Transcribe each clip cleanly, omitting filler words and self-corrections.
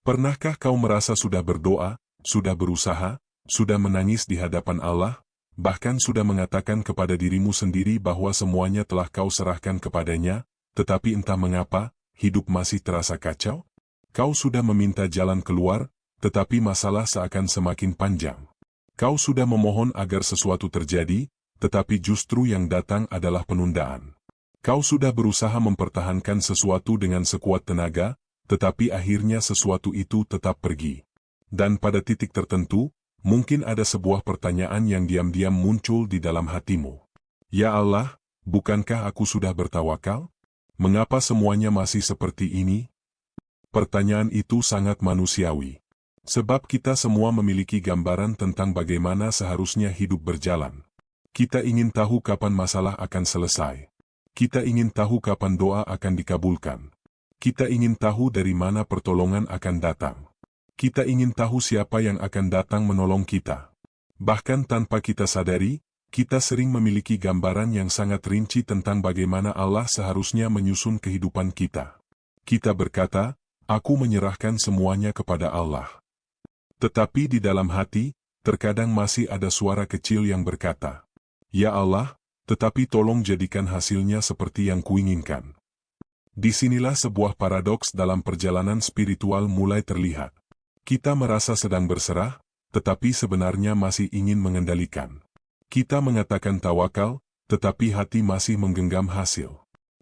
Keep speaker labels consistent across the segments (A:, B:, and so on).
A: Pernahkah kau merasa sudah berdoa, sudah berusaha, sudah menangis di hadapan Allah, bahkan sudah mengatakan kepada dirimu sendiri bahwa semuanya telah kau serahkan kepadanya, tetapi entah mengapa, hidup masih terasa kacau? Kau sudah meminta jalan keluar, tetapi masalah seakan semakin panjang. Kau sudah memohon agar sesuatu terjadi, tetapi justru yang datang adalah penundaan. Kau sudah berusaha mempertahankan sesuatu dengan sekuat tenaga, tetapi akhirnya sesuatu itu tetap pergi. Dan pada titik tertentu, mungkin ada sebuah pertanyaan yang diam-diam muncul di dalam hatimu. Ya Allah, bukankah aku sudah bertawakal? Mengapa semuanya masih seperti ini? Pertanyaan itu sangat manusiawi. Sebab kita semua memiliki gambaran tentang bagaimana seharusnya hidup berjalan. Kita ingin tahu kapan masalah akan selesai. Kita ingin tahu kapan doa akan dikabulkan. Kita ingin tahu dari mana pertolongan akan datang. Kita ingin tahu siapa yang akan datang menolong kita. Bahkan tanpa kita sadari, kita sering memiliki gambaran yang sangat rinci tentang bagaimana Allah seharusnya menyusun kehidupan kita. Kita berkata, aku menyerahkan semuanya kepada Allah. Tetapi di dalam hati, terkadang masih ada suara kecil yang berkata, ya Allah, tetapi tolong jadikan hasilnya seperti yang kuinginkan. Disinilah sebuah paradoks dalam perjalanan spiritual mulai terlihat. Kita merasa sedang berserah, tetapi sebenarnya masih ingin mengendalikan. Kita mengatakan tawakal, tetapi hati masih menggenggam hasil.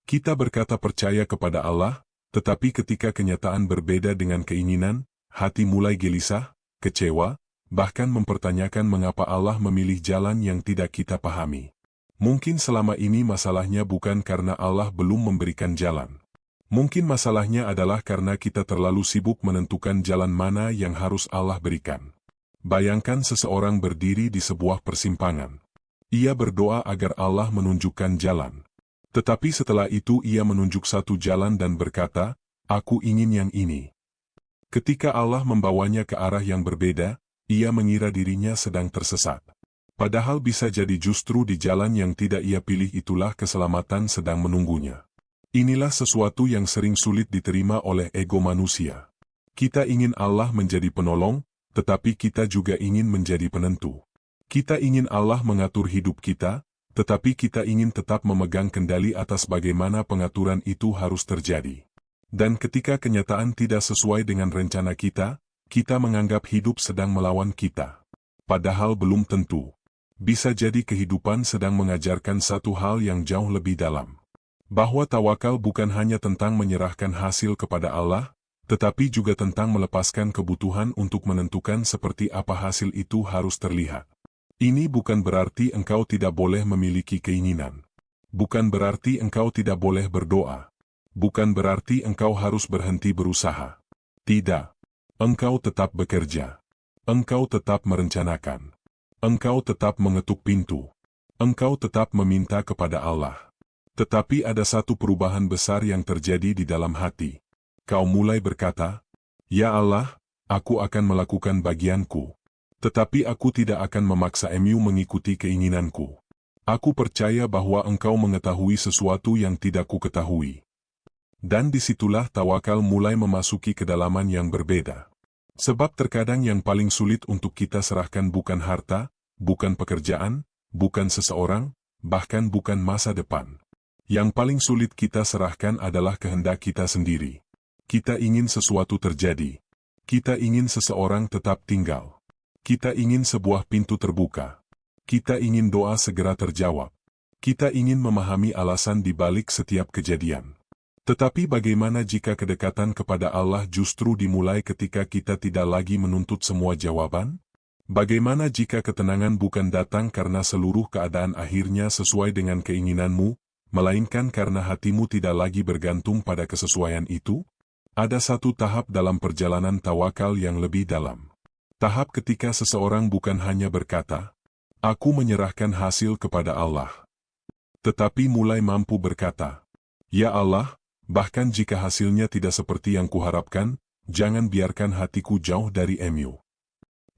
A: Kita berkata percaya kepada Allah, tetapi ketika kenyataan berbeda dengan keinginan, hati mulai gelisah, kecewa, bahkan mempertanyakan mengapa Allah memilih jalan yang tidak kita pahami. Mungkin selama ini masalahnya bukan karena Allah belum memberikan jalan. Mungkin masalahnya adalah karena kita terlalu sibuk menentukan jalan mana yang harus Allah berikan. Bayangkan seseorang berdiri di sebuah persimpangan. Ia berdoa agar Allah menunjukkan jalan. Tetapi setelah itu ia menunjuk satu jalan dan berkata, aku ingin yang ini. Ketika Allah membawanya ke arah yang berbeda, ia mengira dirinya sedang tersesat. Padahal bisa jadi justru di jalan yang tidak ia pilih itulah keselamatan sedang menunggunya. Inilah sesuatu yang sering sulit diterima oleh ego manusia. Kita ingin Allah menjadi penolong, tetapi kita juga ingin menjadi penentu. Kita ingin Allah mengatur hidup kita, tetapi kita ingin tetap memegang kendali atas bagaimana pengaturan itu harus terjadi. Dan ketika kenyataan tidak sesuai dengan rencana kita, kita menganggap hidup sedang melawan kita. Padahal belum tentu. Bisa jadi kehidupan sedang mengajarkan satu hal yang jauh lebih dalam. Bahwa tawakal bukan hanya tentang menyerahkan hasil kepada Allah, tetapi juga tentang melepaskan kebutuhan untuk menentukan seperti apa hasil itu harus terlihat. Ini bukan berarti engkau tidak boleh memiliki keinginan. Bukan berarti engkau tidak boleh berdoa. Bukan berarti engkau harus berhenti berusaha. Tidak. Engkau tetap bekerja. Engkau tetap merencanakan. Engkau tetap mengetuk pintu. Engkau tetap meminta kepada Allah. Tetapi ada satu perubahan besar yang terjadi di dalam hati. Kau mulai berkata, ya Allah, aku akan melakukan bagianku. Tetapi aku tidak akan memaksa-Mu mengikuti keinginanku. Aku percaya bahwa Engkau mengetahui sesuatu yang tidak ku ketahui. Dan disitulah tawakal mulai memasuki kedalaman yang berbeda. Sebab terkadang yang paling sulit untuk kita serahkan bukan harta, bukan pekerjaan, bukan seseorang, bahkan bukan masa depan. Yang paling sulit kita serahkan adalah kehendak kita sendiri. Kita ingin sesuatu terjadi. Kita ingin seseorang tetap tinggal. Kita ingin sebuah pintu terbuka. Kita ingin doa segera terjawab. Kita ingin memahami alasan di balik setiap kejadian. Tetapi bagaimana jika kedekatan kepada Allah justru dimulai ketika kita tidak lagi menuntut semua jawaban? Bagaimana jika ketenangan bukan datang karena seluruh keadaan akhirnya sesuai dengan keinginanmu, melainkan karena hatimu tidak lagi bergantung pada kesesuaian itu? Ada satu tahap dalam perjalanan tawakal yang lebih dalam. Tahap ketika seseorang bukan hanya berkata, aku menyerahkan hasil kepada Allah. Tetapi mulai mampu berkata, ya Allah, bahkan jika hasilnya tidak seperti yang kuharapkan, jangan biarkan hatiku jauh dari Mu.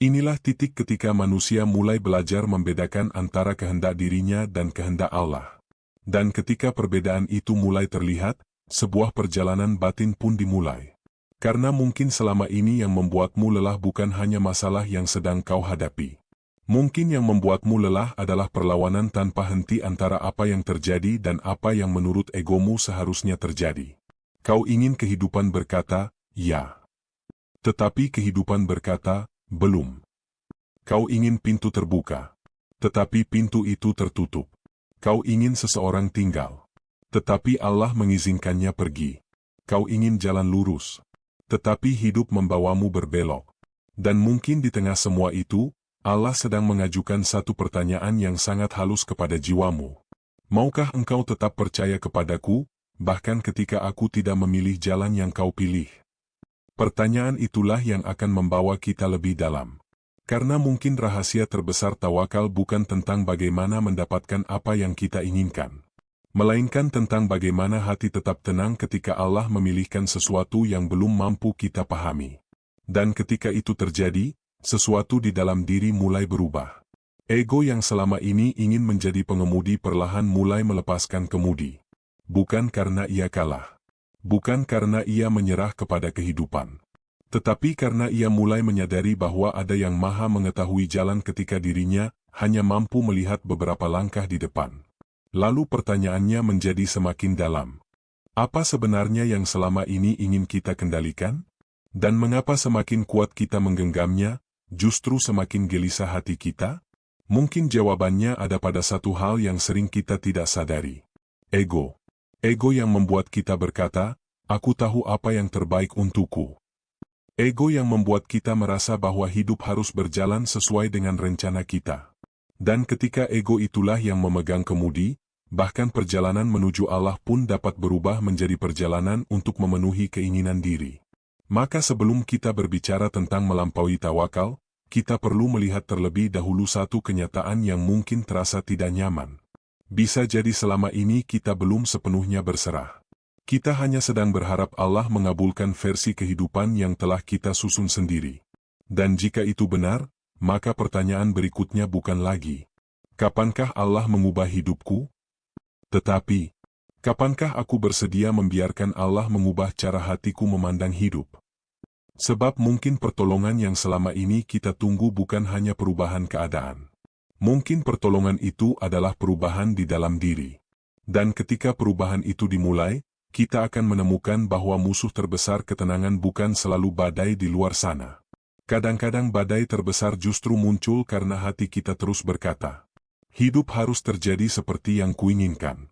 A: Inilah titik ketika manusia mulai belajar membedakan antara kehendak dirinya dan kehendak Allah. Dan ketika perbedaan itu mulai terlihat, sebuah perjalanan batin pun dimulai. Karena mungkin selama ini yang membuatmu lelah bukan hanya masalah yang sedang kau hadapi. Mungkin yang membuatmu lelah adalah perlawanan tanpa henti antara apa yang terjadi dan apa yang menurut egomu seharusnya terjadi. Kau ingin kehidupan berkata, ya. Tetapi kehidupan berkata, belum. Kau ingin pintu terbuka. Tetapi pintu itu tertutup. Kau ingin seseorang tinggal. Tetapi Allah mengizinkannya pergi. Kau ingin jalan lurus. Tetapi hidup membawamu berbelok. Dan mungkin di tengah semua itu, Allah sedang mengajukan satu pertanyaan yang sangat halus kepada jiwamu. Maukah engkau tetap percaya kepadaku, bahkan ketika aku tidak memilih jalan yang kau pilih? Pertanyaan itulah yang akan membawa kita lebih dalam. Karena mungkin rahasia terbesar tawakal bukan tentang bagaimana mendapatkan apa yang kita inginkan, melainkan tentang bagaimana hati tetap tenang ketika Allah memilihkan sesuatu yang belum mampu kita pahami. Dan ketika itu terjadi, sesuatu di dalam diri mulai berubah. Ego yang selama ini ingin menjadi pengemudi perlahan mulai melepaskan kemudi. Bukan karena ia kalah. Bukan karena ia menyerah kepada kehidupan. Tetapi karena ia mulai menyadari bahwa ada yang maha mengetahui jalan ketika dirinya hanya mampu melihat beberapa langkah di depan. Lalu pertanyaannya menjadi semakin dalam. Apa sebenarnya yang selama ini ingin kita kendalikan? Dan mengapa semakin kuat kita menggenggamnya, justru semakin gelisah hati kita? Mungkin jawabannya ada pada satu hal yang sering kita tidak sadari. Ego. Ego yang membuat kita berkata, aku tahu apa yang terbaik untukku. Ego yang membuat kita merasa bahwa hidup harus berjalan sesuai dengan rencana kita. Dan ketika ego itulah yang memegang kemudi, bahkan perjalanan menuju Allah pun dapat berubah menjadi perjalanan untuk memenuhi keinginan diri. Maka sebelum kita berbicara tentang melampaui tawakal, kita perlu melihat terlebih dahulu satu kenyataan yang mungkin terasa tidak nyaman. Bisa jadi selama ini kita belum sepenuhnya berserah. Kita hanya sedang berharap Allah mengabulkan versi kehidupan yang telah kita susun sendiri. Dan jika itu benar, maka pertanyaan berikutnya bukan lagi, kapankah Allah mengubah hidupku? Tetapi, kapankah aku bersedia membiarkan Allah mengubah cara hatiku memandang hidup? Sebab mungkin pertolongan yang selama ini kita tunggu bukan hanya perubahan keadaan. Mungkin pertolongan itu adalah perubahan di dalam diri. Dan ketika perubahan itu dimulai, kita akan menemukan bahwa musuh terbesar ketenangan bukan selalu badai di luar sana. Kadang-kadang badai terbesar justru muncul karena hati kita terus berkata, hidup harus terjadi seperti yang kuinginkan.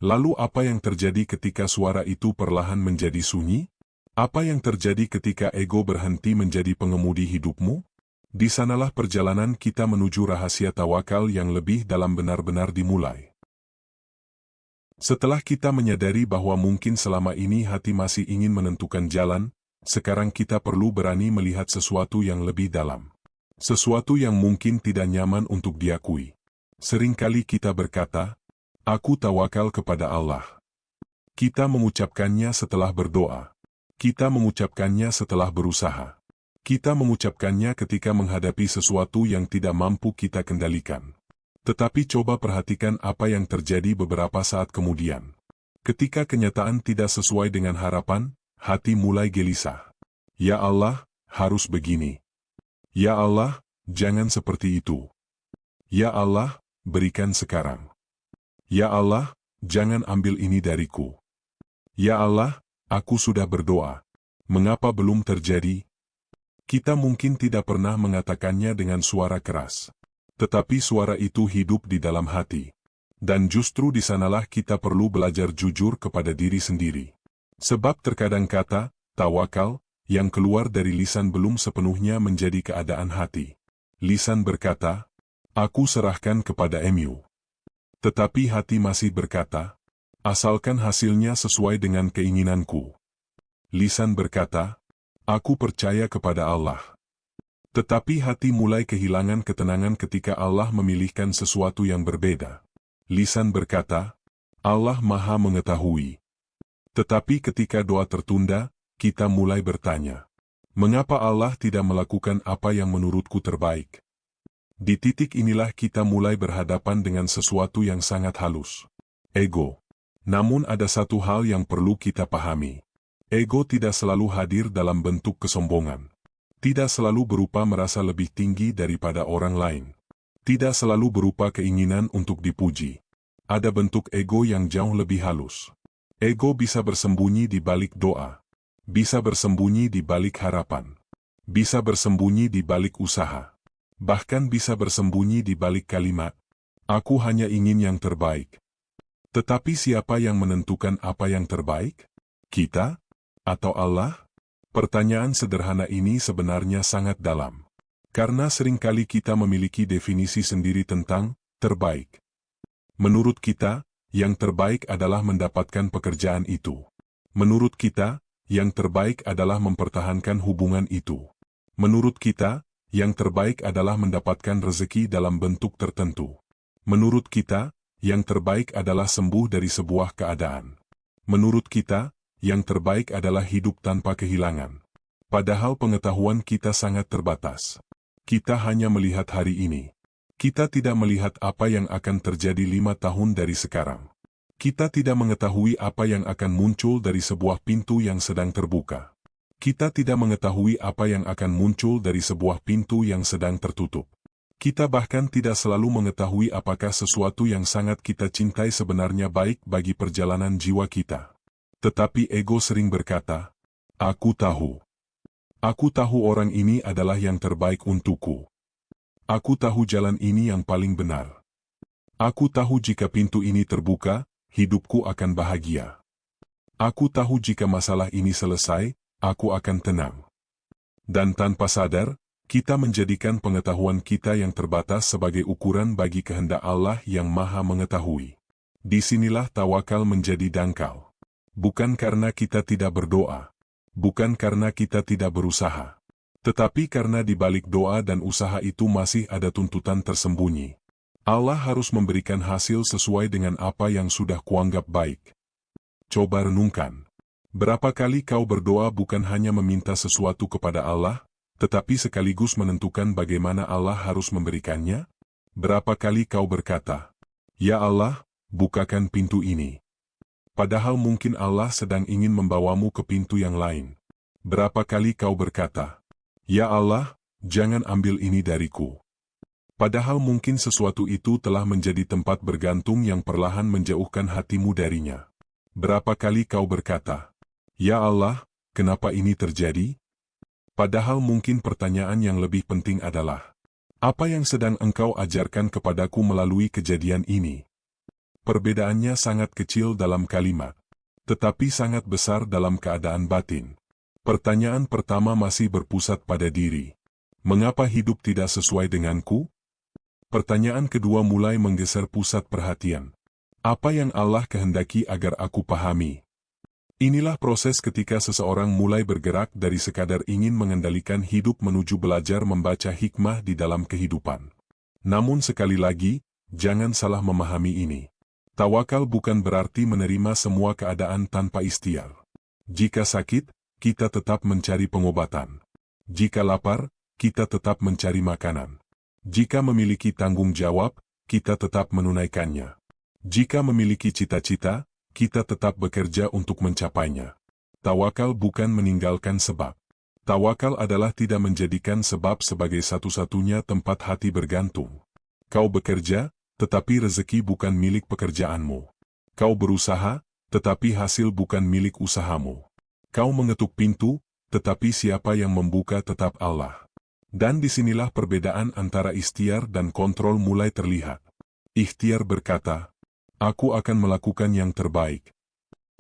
A: Lalu apa yang terjadi ketika suara itu perlahan menjadi sunyi? Apa yang terjadi ketika ego berhenti menjadi pengemudi hidupmu? Di sanalah perjalanan kita menuju rahasia tawakal yang lebih dalam benar-benar dimulai. Setelah kita menyadari bahwa mungkin selama ini hati masih ingin menentukan jalan, sekarang kita perlu berani melihat sesuatu yang lebih dalam. Sesuatu yang mungkin tidak nyaman untuk diakui. Seringkali kita berkata, aku tawakal kepada Allah. Kita mengucapkannya setelah berdoa. Kita mengucapkannya setelah berusaha. Kita mengucapkannya ketika menghadapi sesuatu yang tidak mampu kita kendalikan. Tetapi coba perhatikan apa yang terjadi beberapa saat kemudian. Ketika kenyataan tidak sesuai dengan harapan, hati mulai gelisah. Ya Allah, harus begini. Ya Allah, jangan seperti itu. Ya Allah, berikan sekarang. Ya Allah, jangan ambil ini dariku. Ya Allah, aku sudah berdoa. Mengapa belum terjadi? Kita mungkin tidak pernah mengatakannya dengan suara keras. Tetapi suara itu hidup di dalam hati. Dan justru di sanalah kita perlu belajar jujur kepada diri sendiri. Sebab terkadang kata, tawakal, yang keluar dari lisan belum sepenuhnya menjadi keadaan hati. Lisan berkata, aku serahkan kepada MU. Tetapi hati masih berkata, asalkan hasilnya sesuai dengan keinginanku. Lisan berkata, aku percaya kepada Allah. Tetapi hati mulai kehilangan ketenangan ketika Allah memilihkan sesuatu yang berbeda. Lisan berkata, Allah Maha Mengetahui. Tetapi ketika doa tertunda, kita mulai bertanya, mengapa Allah tidak melakukan apa yang menurutku terbaik? Di titik inilah kita mulai berhadapan dengan sesuatu yang sangat halus. Ego. Namun ada satu hal yang perlu kita pahami. Ego tidak selalu hadir dalam bentuk kesombongan. Tidak selalu berupa merasa lebih tinggi daripada orang lain. Tidak selalu berupa keinginan untuk dipuji. Ada bentuk ego yang jauh lebih halus. Ego bisa bersembunyi di balik doa. Bisa bersembunyi di balik harapan. Bisa bersembunyi di balik usaha. Bahkan bisa bersembunyi di balik kalimat, "Aku hanya ingin yang terbaik." Tetapi siapa yang menentukan apa yang terbaik? Kita? Atau Allah? Pertanyaan sederhana ini sebenarnya sangat dalam. Karena seringkali kita memiliki definisi sendiri tentang terbaik. Menurut kita, yang terbaik adalah mendapatkan pekerjaan itu. Menurut kita, yang terbaik adalah mempertahankan hubungan itu. Menurut kita, yang terbaik adalah mendapatkan rezeki dalam bentuk tertentu. Menurut kita, yang terbaik adalah sembuh dari sebuah keadaan. Menurut kita, yang terbaik adalah hidup tanpa kehilangan. Padahal pengetahuan kita sangat terbatas. Kita hanya melihat hari ini. Kita tidak melihat apa yang akan terjadi 5 tahun dari sekarang. Kita tidak mengetahui apa yang akan muncul dari sebuah pintu yang sedang terbuka. Kita tidak mengetahui apa yang akan muncul dari sebuah pintu yang sedang tertutup. Kita bahkan tidak selalu mengetahui apakah sesuatu yang sangat kita cintai sebenarnya baik bagi perjalanan jiwa kita. Tetapi ego sering berkata, "Aku tahu. Aku tahu orang ini adalah yang terbaik untukku. Aku tahu jalan ini yang paling benar. Aku tahu jika pintu ini terbuka, hidupku akan bahagia. Aku tahu jika masalah ini selesai, aku akan tenang." Dan tanpa sadar, kita menjadikan pengetahuan kita yang terbatas sebagai ukuran bagi kehendak Allah yang Maha Mengetahui. Disinilah tawakal menjadi dangkal. Bukan karena kita tidak berdoa. Bukan karena kita tidak berusaha. Tetapi karena di balik doa dan usaha itu masih ada tuntutan tersembunyi. Allah harus memberikan hasil sesuai dengan apa yang sudah kuanggap baik. Coba renungkan. Berapa kali kau berdoa bukan hanya meminta sesuatu kepada Allah, tetapi sekaligus menentukan bagaimana Allah harus memberikannya? Berapa kali kau berkata, "Ya Allah, bukakan pintu ini." Padahal mungkin Allah sedang ingin membawamu ke pintu yang lain. Berapa kali kau berkata, "Ya Allah, jangan ambil ini dariku." Padahal mungkin sesuatu itu telah menjadi tempat bergantung yang perlahan menjauhkan hatimu darinya. Berapa kali kau berkata, "Ya Allah, kenapa ini terjadi?" Padahal mungkin pertanyaan yang lebih penting adalah, apa yang sedang engkau ajarkan kepadaku melalui kejadian ini? Perbedaannya sangat kecil dalam kalimat, tetapi sangat besar dalam keadaan batin. Pertanyaan pertama masih berpusat pada diri. Mengapa hidup tidak sesuai denganku? Pertanyaan kedua mulai menggeser pusat perhatian. Apa yang Allah kehendaki agar aku pahami? Inilah proses ketika seseorang mulai bergerak dari sekadar ingin mengendalikan hidup menuju belajar membaca hikmah di dalam kehidupan. Namun sekali lagi, jangan salah memahami ini. Tawakal bukan berarti menerima semua keadaan tanpa ikhtiar. Jika sakit, kita tetap mencari pengobatan. Jika lapar, kita tetap mencari makanan. Jika memiliki tanggung jawab, kita tetap menunaikannya. Jika memiliki cita-cita, kita tetap bekerja untuk mencapainya. Tawakal bukan meninggalkan sebab. Tawakal adalah tidak menjadikan sebab sebagai satu-satunya tempat hati bergantung. Kau bekerja, tetapi rezeki bukan milik pekerjaanmu. Kau berusaha, tetapi hasil bukan milik usahamu. Kau mengetuk pintu, tetapi siapa yang membuka tetap Allah. Dan disinilah perbedaan antara ikhtiar dan kontrol mulai terlihat. Ikhtiar berkata, "Aku akan melakukan yang terbaik."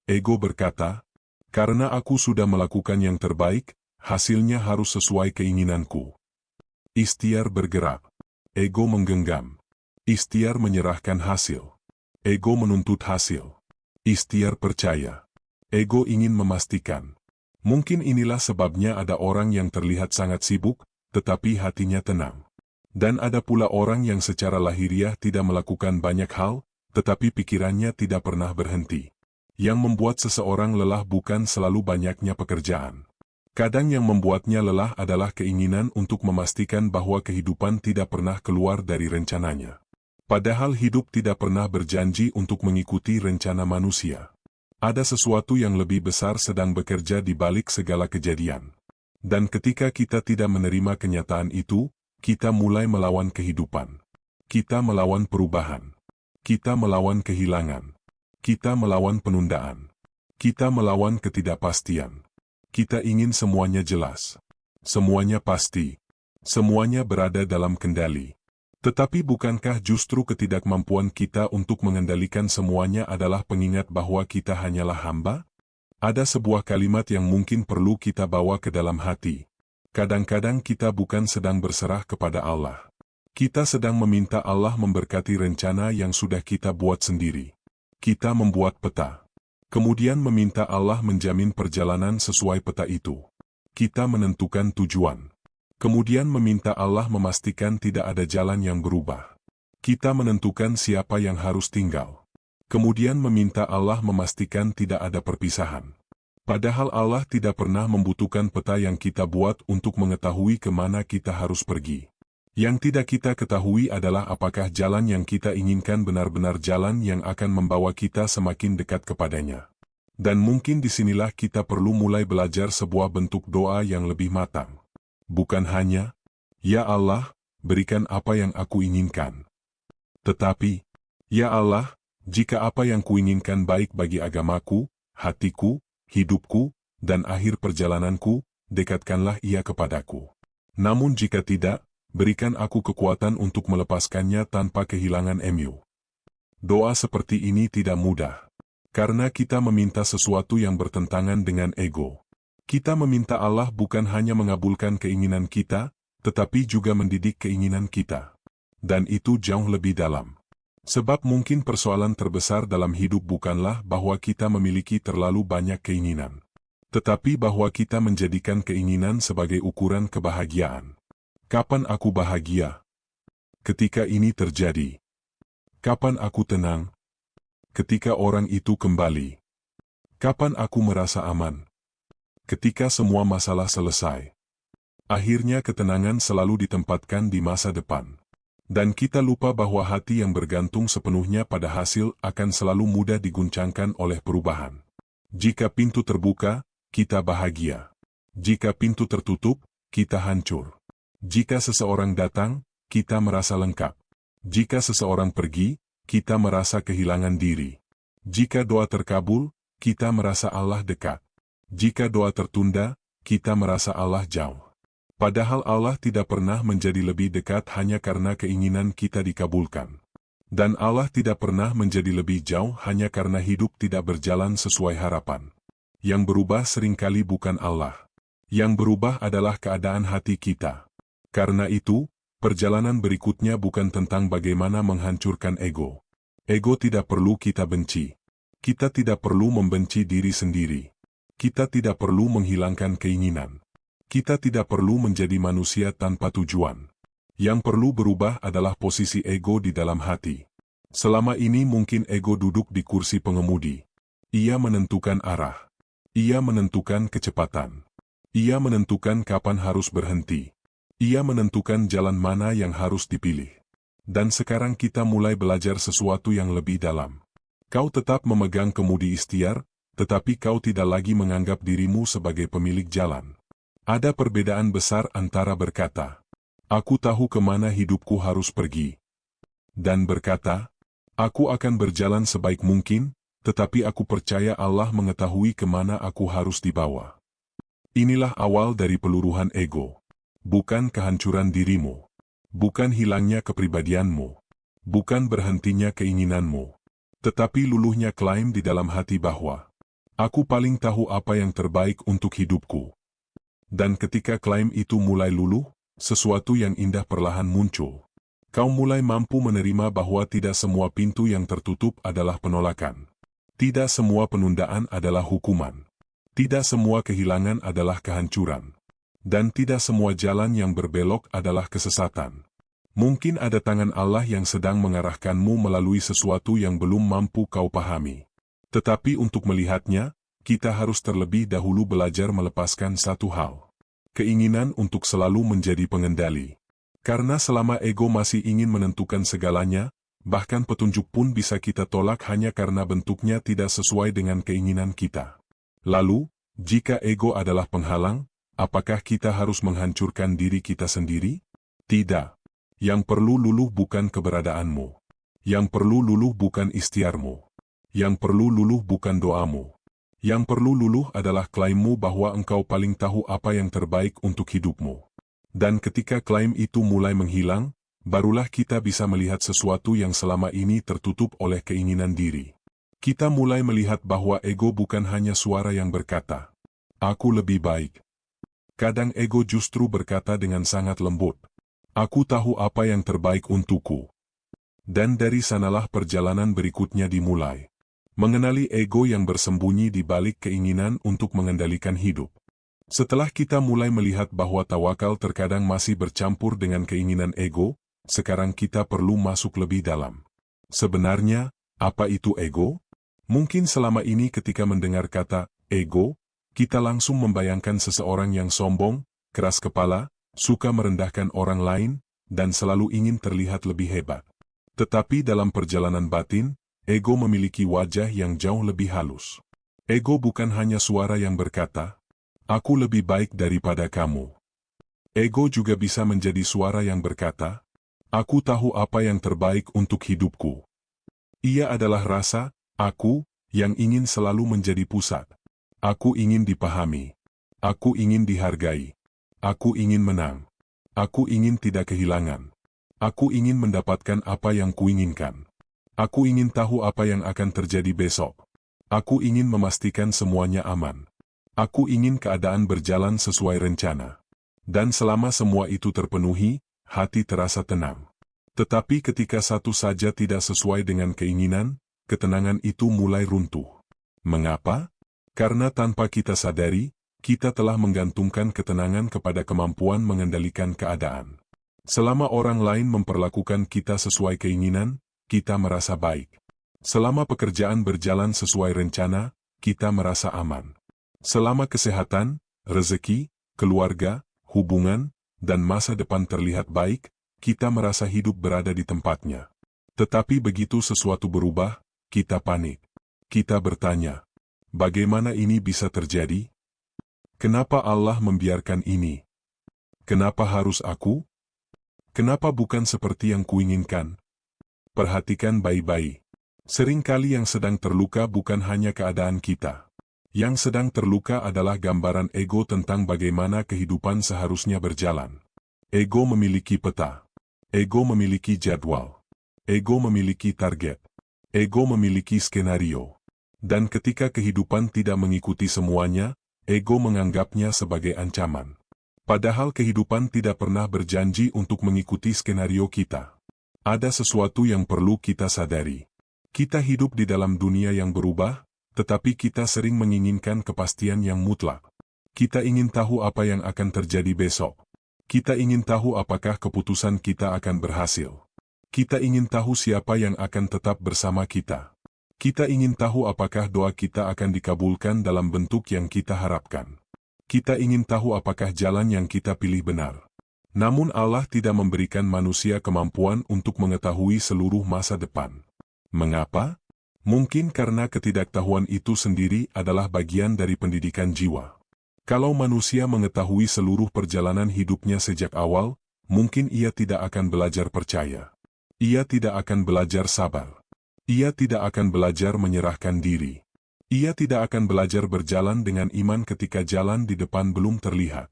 A: Ego berkata, "Karena aku sudah melakukan yang terbaik, hasilnya harus sesuai keinginanku." Ikhtiar bergerak. Ego menggenggam. Ikhtiar menyerahkan hasil. Ego menuntut hasil. Ikhtiar percaya. Ego ingin memastikan. Mungkin inilah sebabnya ada orang yang terlihat sangat sibuk, tetapi hatinya tenang. Dan ada pula orang yang secara lahiriah tidak melakukan banyak hal, tetapi pikirannya tidak pernah berhenti. Yang membuat seseorang lelah bukan selalu banyaknya pekerjaan. Kadang yang membuatnya lelah adalah keinginan untuk memastikan bahwa kehidupan tidak pernah keluar dari rencananya. Padahal hidup tidak pernah berjanji untuk mengikuti rencana manusia. Ada sesuatu yang lebih besar sedang bekerja di balik segala kejadian. Dan ketika kita tidak menerima kenyataan itu, kita mulai melawan kehidupan. Kita melawan perubahan. Kita melawan kehilangan. Kita melawan penundaan. Kita melawan ketidakpastian. Kita ingin semuanya jelas. Semuanya pasti. Semuanya berada dalam kendali. Tetapi bukankah justru ketidakmampuan kita untuk mengendalikan semuanya adalah pengingat bahwa kita hanyalah hamba? Ada sebuah kalimat yang mungkin perlu kita bawa ke dalam hati. Kadang-kadang kita bukan sedang berserah kepada Allah. Kita sedang meminta Allah memberkati rencana yang sudah kita buat sendiri. Kita membuat peta. Kemudian meminta Allah menjamin perjalanan sesuai peta itu. Kita menentukan tujuan. Kemudian meminta Allah memastikan tidak ada jalan yang berubah. Kita menentukan siapa yang harus tinggal. Kemudian meminta Allah memastikan tidak ada perpisahan. Padahal Allah tidak pernah membutuhkan peta yang kita buat untuk mengetahui kemana kita harus pergi. Yang tidak kita ketahui adalah apakah jalan yang kita inginkan benar-benar jalan yang akan membawa kita semakin dekat kepadanya. Dan mungkin disinilah kita perlu mulai belajar sebuah bentuk doa yang lebih matang. Bukan hanya, "Ya Allah, berikan apa yang aku inginkan." Tetapi, "Ya Allah, jika apa yang kuinginkan baik bagi agamaku, hatiku, hidupku, dan akhir perjalananku, dekatkanlah ia kepadaku. Namun jika tidak, berikan aku kekuatan untuk melepaskannya tanpa kehilangan MU." Doa seperti ini tidak mudah. Karena kita meminta sesuatu yang bertentangan dengan ego. Kita meminta Allah bukan hanya mengabulkan keinginan kita, tetapi juga mendidik keinginan kita. Dan itu jauh lebih dalam. Sebab mungkin persoalan terbesar dalam hidup bukanlah bahwa kita memiliki terlalu banyak keinginan. Tetapi bahwa kita menjadikan keinginan sebagai ukuran kebahagiaan. Kapan aku bahagia? Ketika ini terjadi. Kapan aku tenang? Ketika orang itu kembali. Kapan aku merasa aman? Ketika semua masalah selesai. Akhirnya ketenangan selalu ditempatkan di masa depan. Dan kita lupa bahwa hati yang bergantung sepenuhnya pada hasil akan selalu mudah diguncangkan oleh perubahan. Jika pintu terbuka, kita bahagia. Jika pintu tertutup, kita hancur. Jika seseorang datang, kita merasa lengkap. Jika seseorang pergi, kita merasa kehilangan diri. Jika doa terkabul, kita merasa Allah dekat. Jika doa tertunda, kita merasa Allah jauh. Padahal Allah tidak pernah menjadi lebih dekat hanya karena keinginan kita dikabulkan. Dan Allah tidak pernah menjadi lebih jauh hanya karena hidup tidak berjalan sesuai harapan. Yang berubah seringkali bukan Allah. Yang berubah adalah keadaan hati kita. Karena itu, perjalanan berikutnya bukan tentang bagaimana menghancurkan ego. Ego tidak perlu kita benci. Kita tidak perlu membenci diri sendiri. Kita tidak perlu menghilangkan keinginan. Kita tidak perlu menjadi manusia tanpa tujuan. Yang perlu berubah adalah posisi ego di dalam hati. Selama ini mungkin ego duduk di kursi pengemudi. Ia menentukan arah. Ia menentukan kecepatan. Ia menentukan kapan harus berhenti. Ia menentukan jalan mana yang harus dipilih. Dan sekarang kita mulai belajar sesuatu yang lebih dalam. Kau tetap memegang kemudi ikhtiar, tetapi kau tidak lagi menganggap dirimu sebagai pemilik jalan. Ada perbedaan besar antara berkata, "Aku tahu kemana hidupku harus pergi." Dan berkata, "Aku akan berjalan sebaik mungkin, tetapi aku percaya Allah mengetahui kemana aku harus dibawa." Inilah awal dari peluruhan ego. Bukan kehancuran dirimu. Bukan hilangnya kepribadianmu. Bukan berhentinya keinginanmu. Tetapi luluhnya klaim di dalam hati bahwa, "Aku paling tahu apa yang terbaik untuk hidupku." Dan ketika klaim itu mulai luluh, sesuatu yang indah perlahan muncul. Kau mulai mampu menerima bahwa tidak semua pintu yang tertutup adalah penolakan. Tidak semua penundaan adalah hukuman. Tidak semua kehilangan adalah kehancuran. Dan tidak semua jalan yang berbelok adalah kesesatan. Mungkin ada tangan Allah yang sedang mengarahkanmu melalui sesuatu yang belum mampu kau pahami. Tetapi untuk melihatnya, kita harus terlebih dahulu belajar melepaskan satu hal. Keinginan untuk selalu menjadi pengendali. Karena selama ego masih ingin menentukan segalanya, Bahkan petunjuk pun bisa kita tolak hanya karena bentuknya tidak sesuai dengan keinginan kita. Lalu, jika ego adalah penghalang, apakah kita harus menghancurkan diri kita sendiri? Tidak. Yang perlu luluh bukan keberadaanmu. Yang perlu luluh bukan ikhtiarmu. Yang perlu luluh bukan doamu. Yang perlu luluh adalah klaimmu bahwa engkau paling tahu apa yang terbaik untuk hidupmu. Dan ketika klaim itu mulai menghilang, barulah kita bisa melihat sesuatu yang selama ini tertutup oleh keinginan diri. Kita mulai melihat bahwa ego bukan hanya suara yang berkata, "Aku lebih baik." Kadang ego justru berkata dengan sangat lembut, "Aku tahu apa yang terbaik untukku." Dan dari sanalah perjalanan berikutnya dimulai. Mengenali ego yang bersembunyi di balik keinginan untuk mengendalikan hidup. Setelah kita mulai melihat bahwa tawakal terkadang masih bercampur dengan keinginan ego, sekarang kita perlu masuk lebih dalam. Sebenarnya, apa itu ego? Mungkin selama ini ketika mendengar kata ego, kita langsung membayangkan seseorang yang sombong, keras kepala, suka merendahkan orang lain, dan selalu ingin terlihat lebih hebat. Tetapi dalam perjalanan batin, ego memiliki wajah yang jauh lebih halus. Ego bukan hanya suara yang berkata, "Aku lebih baik daripada kamu." Ego juga bisa menjadi suara yang berkata, "Aku tahu apa yang terbaik untuk hidupku." Ia adalah rasa, aku, yang ingin selalu menjadi pusat. Aku ingin dipahami. Aku ingin dihargai. Aku ingin menang. Aku ingin tidak kehilangan. Aku ingin mendapatkan apa yang kuinginkan. Aku ingin tahu apa yang akan terjadi besok. Aku ingin memastikan semuanya aman. Aku ingin keadaan berjalan sesuai rencana. Dan selama semua itu terpenuhi, hati terasa tenang. Tetapi ketika satu saja tidak sesuai dengan keinginan, ketenangan itu mulai runtuh. Mengapa? Karena tanpa kita sadari, kita telah menggantungkan ketenangan kepada kemampuan mengendalikan keadaan. Selama orang lain memperlakukan kita sesuai keinginan, kita merasa baik. Selama pekerjaan berjalan sesuai rencana, kita merasa aman. Selama kesehatan, rezeki, keluarga, hubungan, dan masa depan terlihat baik, kita merasa hidup berada di tempatnya. Tetapi begitu sesuatu berubah, kita panik. Kita bertanya, bagaimana ini bisa terjadi? Kenapa Allah membiarkan ini? Kenapa harus aku? Kenapa bukan seperti yang kuinginkan? Perhatikan baik-baik. Seringkali yang sedang terluka bukan hanya keadaan kita. Yang sedang terluka adalah gambaran ego tentang bagaimana kehidupan seharusnya berjalan. Ego memiliki peta. Ego memiliki jadwal. Ego memiliki target. Ego memiliki skenario. Dan ketika kehidupan tidak mengikuti semuanya, ego menganggapnya sebagai ancaman. Padahal kehidupan tidak pernah berjanji untuk mengikuti skenario kita. Ada sesuatu yang perlu kita sadari. Kita hidup di dalam dunia yang berubah, tetapi kita sering menginginkan kepastian yang mutlak. Kita ingin tahu apa yang akan terjadi besok. Kita ingin tahu apakah keputusan kita akan berhasil. Kita ingin tahu siapa yang akan tetap bersama kita. Kita ingin tahu apakah doa kita akan dikabulkan dalam bentuk yang kita harapkan. Kita ingin tahu apakah jalan yang kita pilih benar. Namun Allah tidak memberikan manusia kemampuan untuk mengetahui seluruh masa depan. Mengapa? Mungkin karena ketidaktahuan itu sendiri adalah bagian dari pendidikan jiwa. Kalau manusia mengetahui seluruh perjalanan hidupnya sejak awal, mungkin ia tidak akan belajar percaya. Ia tidak akan belajar sabar. Ia tidak akan belajar menyerahkan diri. Ia tidak akan belajar berjalan dengan iman ketika jalan di depan belum terlihat.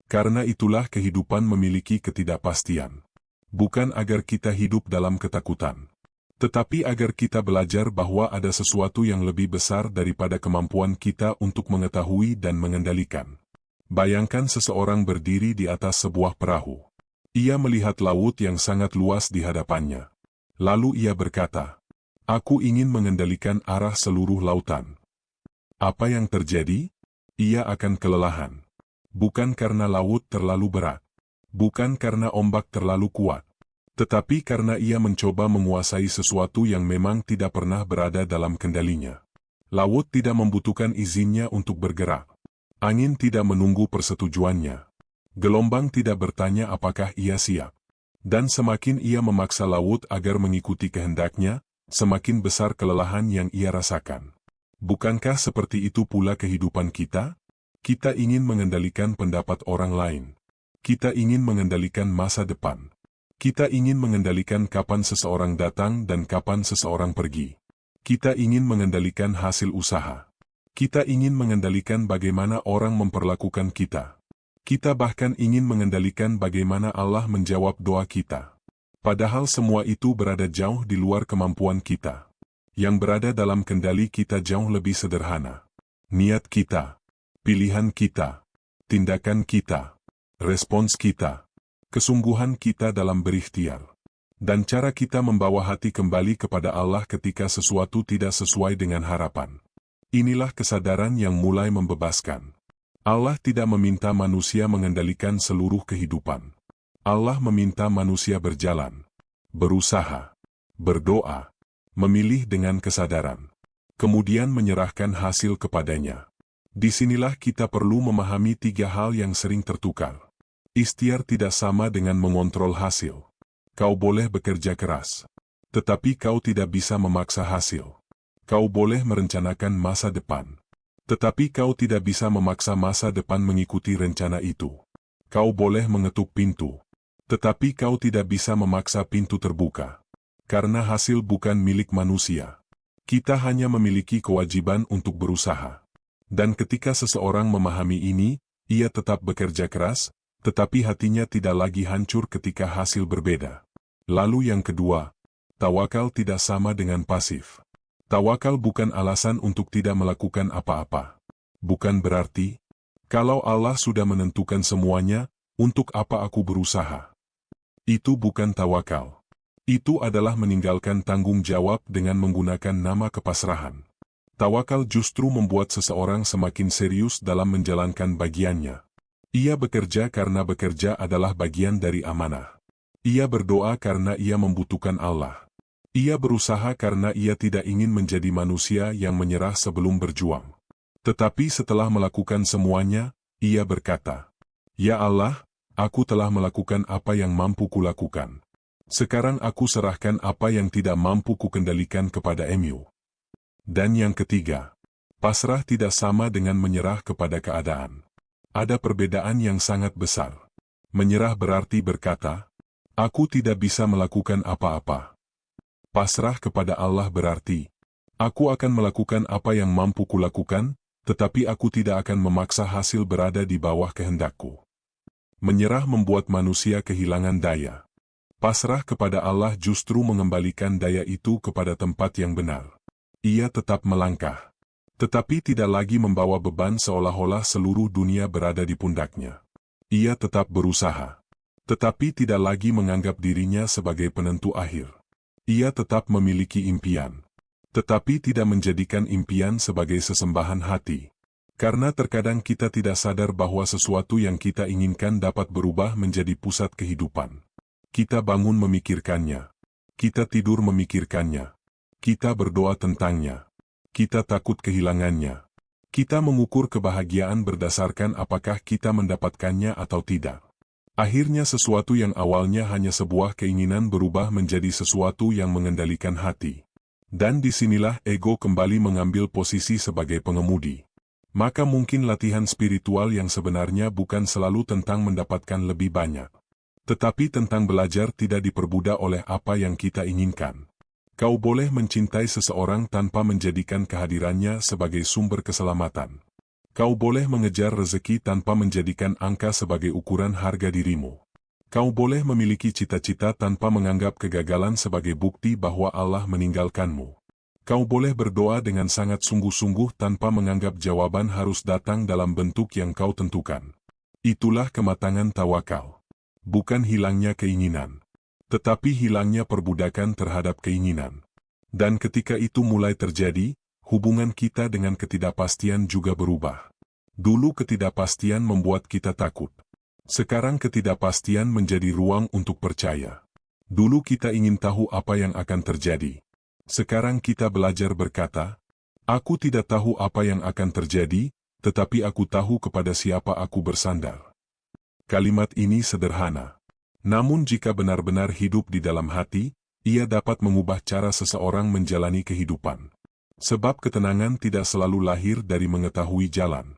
A: Karena itulah kehidupan memiliki ketidakpastian. Bukan agar kita hidup dalam ketakutan, tetapi agar kita belajar bahwa ada sesuatu yang lebih besar daripada kemampuan kita untuk mengetahui dan mengendalikan. Bayangkan seseorang berdiri di atas sebuah perahu. Ia melihat laut yang sangat luas di hadapannya. Lalu ia berkata, "Aku ingin mengendalikan arah seluruh lautan." Apa yang terjadi? Ia akan kelelahan. Bukan karena laut terlalu berat. Bukan karena ombak terlalu kuat. Tetapi karena ia mencoba menguasai sesuatu yang memang tidak pernah berada dalam kendalinya. Laut tidak membutuhkan izinnya untuk bergerak. Angin tidak menunggu persetujuannya. Gelombang tidak bertanya apakah ia siap. Dan semakin ia memaksa laut agar mengikuti kehendaknya, semakin besar kelelahan yang ia rasakan. Bukankah seperti itu pula kehidupan kita? Kita ingin mengendalikan pendapat orang lain. Kita ingin mengendalikan masa depan. Kita ingin mengendalikan kapan seseorang datang dan kapan seseorang pergi. Kita ingin mengendalikan hasil usaha. Kita ingin mengendalikan bagaimana orang memperlakukan kita. Kita bahkan ingin mengendalikan bagaimana Allah menjawab doa kita. Padahal semua itu berada jauh di luar kemampuan kita. Yang berada dalam kendali kita jauh lebih sederhana. Niat kita, pilihan kita, tindakan kita, respons kita, kesungguhan kita dalam berikhtiar, dan cara kita membawa hati kembali kepada Allah ketika sesuatu tidak sesuai dengan harapan. Inilah kesadaran yang mulai membebaskan. Allah tidak meminta manusia mengendalikan seluruh kehidupan. Allah meminta manusia berjalan, berusaha, berdoa, memilih dengan kesadaran, kemudian menyerahkan hasil kepadanya. Disinilah kita perlu memahami 3 hal yang sering tertukar. Ikhtiar tidak sama dengan mengontrol hasil. Kau boleh bekerja keras, tetapi kau tidak bisa memaksa hasil. Kau boleh merencanakan masa depan, tetapi kau tidak bisa memaksa masa depan mengikuti rencana itu. Kau boleh mengetuk pintu, tetapi kau tidak bisa memaksa pintu terbuka. Karena hasil bukan milik manusia. Kita hanya memiliki kewajiban untuk berusaha. Dan ketika seseorang memahami ini, ia tetap bekerja keras, tetapi hatinya tidak lagi hancur ketika hasil berbeda. Lalu yang kedua, tawakal tidak sama dengan pasif. Tawakal bukan alasan untuk tidak melakukan apa-apa. Bukan berarti, kalau Allah sudah menentukan semuanya, untuk apa aku berusaha? Itu bukan tawakal. Itu adalah meninggalkan tanggung jawab dengan menggunakan nama kepasrahan. Tawakal justru membuat seseorang semakin serius dalam menjalankan bagiannya. Ia bekerja karena bekerja adalah bagian dari amanah. Ia berdoa karena ia membutuhkan Allah. Ia berusaha karena ia tidak ingin menjadi manusia yang menyerah sebelum berjuang. Tetapi setelah melakukan semuanya, ia berkata, "Ya Allah, aku telah melakukan apa yang mampu kulakukan. Sekarang aku serahkan apa yang tidak mampu kukendalikan kepada Mu." Dan yang ketiga, pasrah tidak sama dengan menyerah kepada keadaan. Ada perbedaan yang sangat besar. Menyerah berarti berkata, "Aku tidak bisa melakukan apa-apa." Pasrah kepada Allah berarti, aku akan melakukan apa yang mampu kulakukan, tetapi aku tidak akan memaksa hasil berada di bawah kehendakku. Menyerah membuat manusia kehilangan daya. Pasrah kepada Allah justru mengembalikan daya itu kepada tempat yang benar. Ia tetap melangkah, tetapi tidak lagi membawa beban seolah-olah seluruh dunia berada di pundaknya. Ia tetap berusaha, tetapi tidak lagi menganggap dirinya sebagai penentu akhir. Ia tetap memiliki impian, tetapi tidak menjadikan impian sebagai sesembahan hati. Karena terkadang kita tidak sadar bahwa sesuatu yang kita inginkan dapat berubah menjadi pusat kehidupan. Kita bangun memikirkannya. Kita tidur memikirkannya. Kita berdoa tentangnya. Kita takut kehilangannya. Kita mengukur kebahagiaan berdasarkan apakah kita mendapatkannya atau tidak. Akhirnya sesuatu yang awalnya hanya sebuah keinginan berubah menjadi sesuatu yang mengendalikan hati. Dan disinilah ego kembali mengambil posisi sebagai pengemudi. Maka mungkin latihan spiritual yang sebenarnya bukan selalu tentang mendapatkan lebih banyak, tetapi tentang belajar tidak diperbudak oleh apa yang kita inginkan. Kau boleh mencintai seseorang tanpa menjadikan kehadirannya sebagai sumber keselamatan. Kau boleh mengejar rezeki tanpa menjadikan angka sebagai ukuran harga dirimu. Kau boleh memiliki cita-cita tanpa menganggap kegagalan sebagai bukti bahwa Allah meninggalkanmu. Kau boleh berdoa dengan sangat sungguh-sungguh tanpa menganggap jawaban harus datang dalam bentuk yang kau tentukan. Itulah kematangan tawakal. Bukan hilangnya keinginan, tetapi hilangnya perbudakan terhadap keinginan. Dan ketika itu mulai terjadi, hubungan kita dengan ketidakpastian juga berubah. Dulu ketidakpastian membuat kita takut. Sekarang ketidakpastian menjadi ruang untuk percaya. Dulu kita ingin tahu apa yang akan terjadi. Sekarang kita belajar berkata, "Aku tidak tahu apa yang akan terjadi, tetapi aku tahu kepada siapa aku bersandar." Kalimat ini sederhana, Namun jika benar-benar hidup di dalam hati, ia dapat mengubah cara seseorang menjalani kehidupan. Sebab ketenangan tidak selalu lahir dari mengetahui jalan.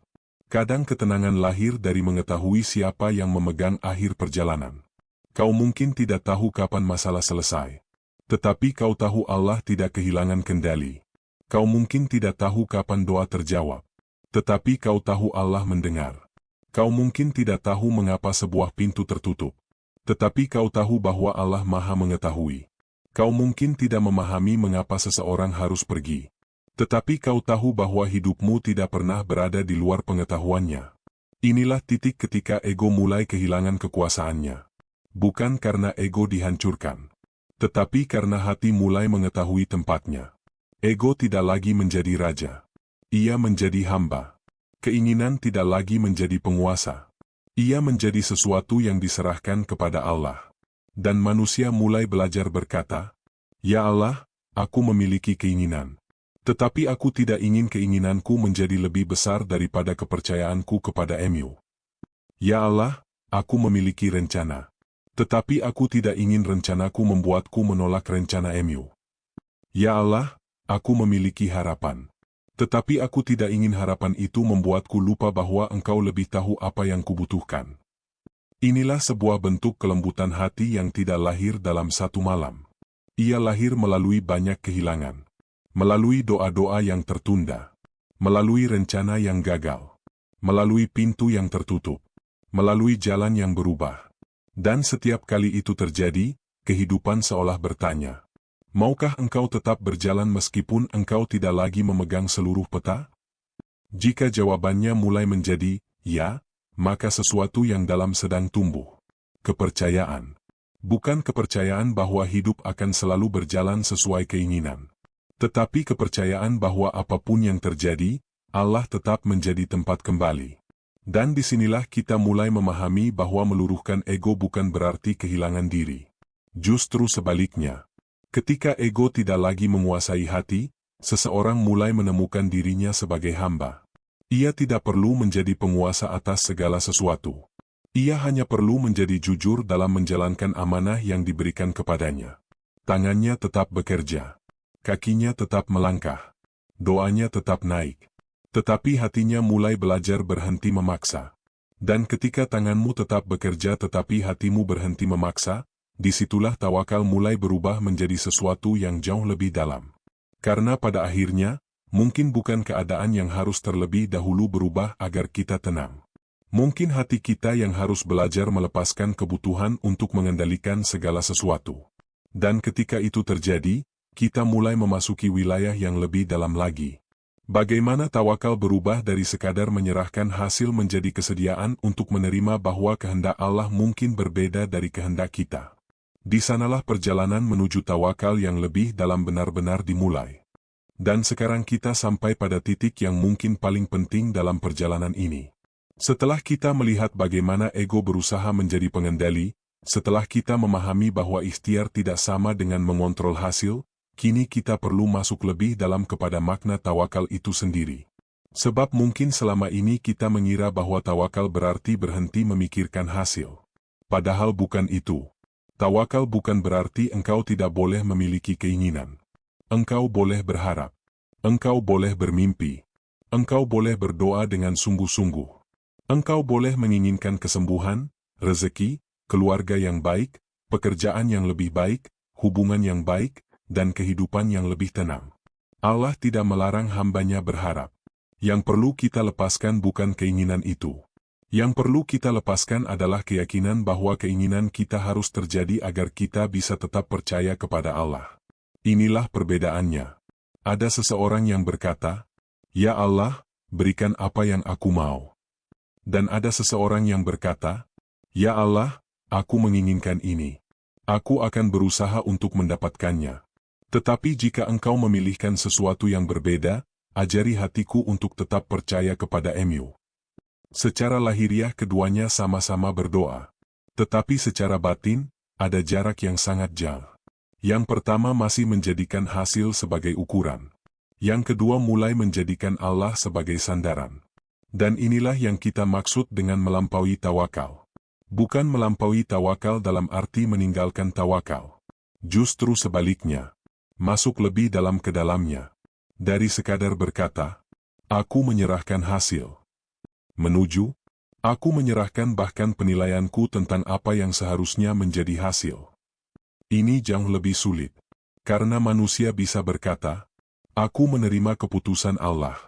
A: Kadang ketenangan lahir dari mengetahui siapa yang memegang akhir perjalanan. Kau mungkin tidak tahu kapan masalah selesai. Tetapi kau tahu Allah tidak kehilangan kendali. Kau mungkin tidak tahu kapan doa terjawab. Tetapi kau tahu Allah mendengar. Kau mungkin tidak tahu mengapa sebuah pintu tertutup. Tetapi kau tahu bahwa Allah Maha Mengetahui. Kau mungkin tidak memahami mengapa seseorang harus pergi. Tetapi kau tahu bahwa hidupmu tidak pernah berada di luar pengetahuannya. Inilah titik ketika ego mulai kehilangan kekuasaannya. Bukan karena ego dihancurkan. Tetapi karena hati mulai mengetahui tempatnya. Ego tidak lagi menjadi raja. Ia menjadi hamba. Keinginan tidak lagi menjadi penguasa. Ia menjadi sesuatu yang diserahkan kepada Allah. Dan manusia mulai belajar berkata, "Ya Allah, aku memiliki keinginan. Tetapi aku tidak ingin keinginanku menjadi lebih besar daripada kepercayaanku kepada Mu. Ya Allah, aku memiliki rencana. Tetapi aku tidak ingin rencanaku membuatku menolak rencana Mu. Ya Allah, aku memiliki harapan. Tetapi aku tidak ingin harapan itu membuatku lupa bahwa Engkau lebih tahu apa yang kubutuhkan." Inilah sebuah bentuk kelembutan hati yang tidak lahir dalam satu malam. Ia lahir melalui banyak kehilangan. Melalui doa-doa yang tertunda. Melalui rencana yang gagal. Melalui pintu yang tertutup. Melalui jalan yang berubah. Dan setiap kali itu terjadi, kehidupan seolah bertanya, "Maukah engkau tetap berjalan meskipun engkau tidak lagi memegang seluruh peta?" Jika jawabannya mulai menjadi ya, maka sesuatu yang dalam sedang tumbuh. Kepercayaan. Bukan kepercayaan bahwa hidup akan selalu berjalan sesuai keinginan. Tetapi kepercayaan bahwa apapun yang terjadi, Allah tetap menjadi tempat kembali. Dan disinilah kita mulai memahami bahwa meluruhkan ego bukan berarti kehilangan diri. Justru sebaliknya. Ketika ego tidak lagi menguasai hati, seseorang mulai menemukan dirinya sebagai hamba. Ia tidak perlu menjadi penguasa atas segala sesuatu. Ia hanya perlu menjadi jujur dalam menjalankan amanah yang diberikan kepadanya. Tangannya tetap bekerja. Kakinya tetap melangkah. Doanya tetap naik. Tetapi hatinya mulai belajar berhenti memaksa. Dan ketika tanganmu tetap bekerja tetapi hatimu berhenti memaksa, disitulah tawakal mulai berubah menjadi sesuatu yang jauh lebih dalam. Karena pada akhirnya, mungkin bukan keadaan yang harus terlebih dahulu berubah agar kita tenang. Mungkin hati kita yang harus belajar melepaskan kebutuhan untuk mengendalikan segala sesuatu. Dan ketika itu terjadi, kita mulai memasuki wilayah yang lebih dalam lagi. Bagaimana tawakal berubah dari sekadar menyerahkan hasil menjadi kesediaan untuk menerima bahwa kehendak Allah mungkin berbeda dari kehendak kita. Di sanalah perjalanan menuju tawakal yang lebih dalam benar-benar dimulai. Dan sekarang kita sampai pada titik yang mungkin paling penting dalam perjalanan ini. Setelah kita melihat bagaimana ego berusaha menjadi pengendali, setelah kita memahami bahwa ikhtiar tidak sama dengan mengontrol hasil, kini kita perlu masuk lebih dalam kepada makna tawakal itu sendiri. Sebab mungkin selama ini kita mengira bahwa tawakal berarti berhenti memikirkan hasil. Padahal bukan itu. Tawakal bukan berarti engkau tidak boleh memiliki keinginan. Engkau boleh berharap. Engkau boleh bermimpi. Engkau boleh berdoa dengan sungguh-sungguh. Engkau boleh menginginkan kesembuhan, rezeki, keluarga yang baik, pekerjaan yang lebih baik, hubungan yang baik, dan kehidupan yang lebih tenang. Allah tidak melarang hambanya berharap. Yang perlu kita lepaskan bukan keinginan itu. Yang perlu kita lepaskan adalah keyakinan bahwa keinginan kita harus terjadi agar kita bisa tetap percaya kepada Allah. Inilah perbedaannya. Ada seseorang yang berkata, "Ya Allah, berikan apa yang aku mau." Dan ada seseorang yang berkata, "Ya Allah, aku menginginkan ini. Aku akan berusaha untuk mendapatkannya." Tetapi jika engkau memilihkan sesuatu yang berbeda, ajari hatiku untuk tetap percaya kepada Mu. Secara lahiriah keduanya sama-sama berdoa. Tetapi secara batin, ada jarak yang sangat jauh. Yang pertama masih menjadikan hasil sebagai ukuran. Yang kedua mulai menjadikan Allah sebagai sandaran. Dan inilah yang kita maksud dengan melampaui tawakal. Bukan melampaui tawakal dalam arti meninggalkan tawakal. Justru sebaliknya. Masuk lebih dalam ke dalamnya. Dari sekadar berkata, aku menyerahkan hasil. Menuju, aku menyerahkan bahkan penilaianku tentang apa yang seharusnya menjadi hasil. Ini jauh lebih sulit. Karena manusia bisa berkata, aku menerima keputusan Allah.